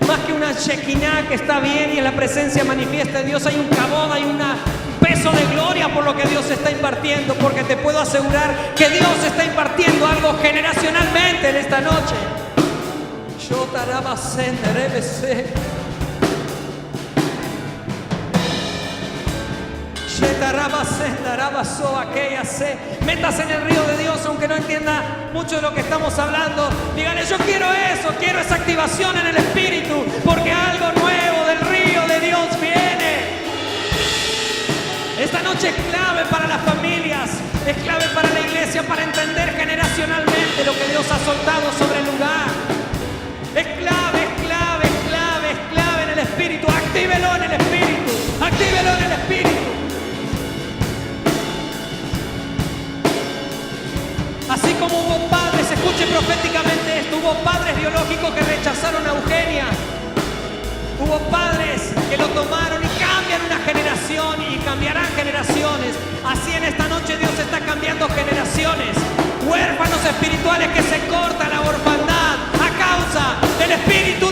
S1: Más que una shekinah que está bien y en la presencia manifiesta de Dios, hay un kabod, hay un peso de gloria por lo que Dios está impartiendo, porque te puedo asegurar que Dios está impartiendo algo generacionalmente en esta noche. Métase en el río de Dios aunque no entienda mucho de lo que estamos hablando. Dígale, yo quiero eso, quiero esa activación en el Espíritu, porque algo nuevo del río de Dios viene. Esta noche es clave para las familias, es clave para la iglesia, para entender generacionalmente lo que Dios ha soltado sobre el lugar. Es clave en el Espíritu. Actívelo en el Espíritu, actívelo en el Espíritu. Así como hubo padres, escuche proféticamente esto, hubo padres biológicos que rechazaron a Eugenia, hubo padres que lo tomaron y cambian una generación y cambiarán generaciones. Así en esta noche Dios está cambiando generaciones. Huérfanos espirituales que se cortan la orfandad a causa del Espíritu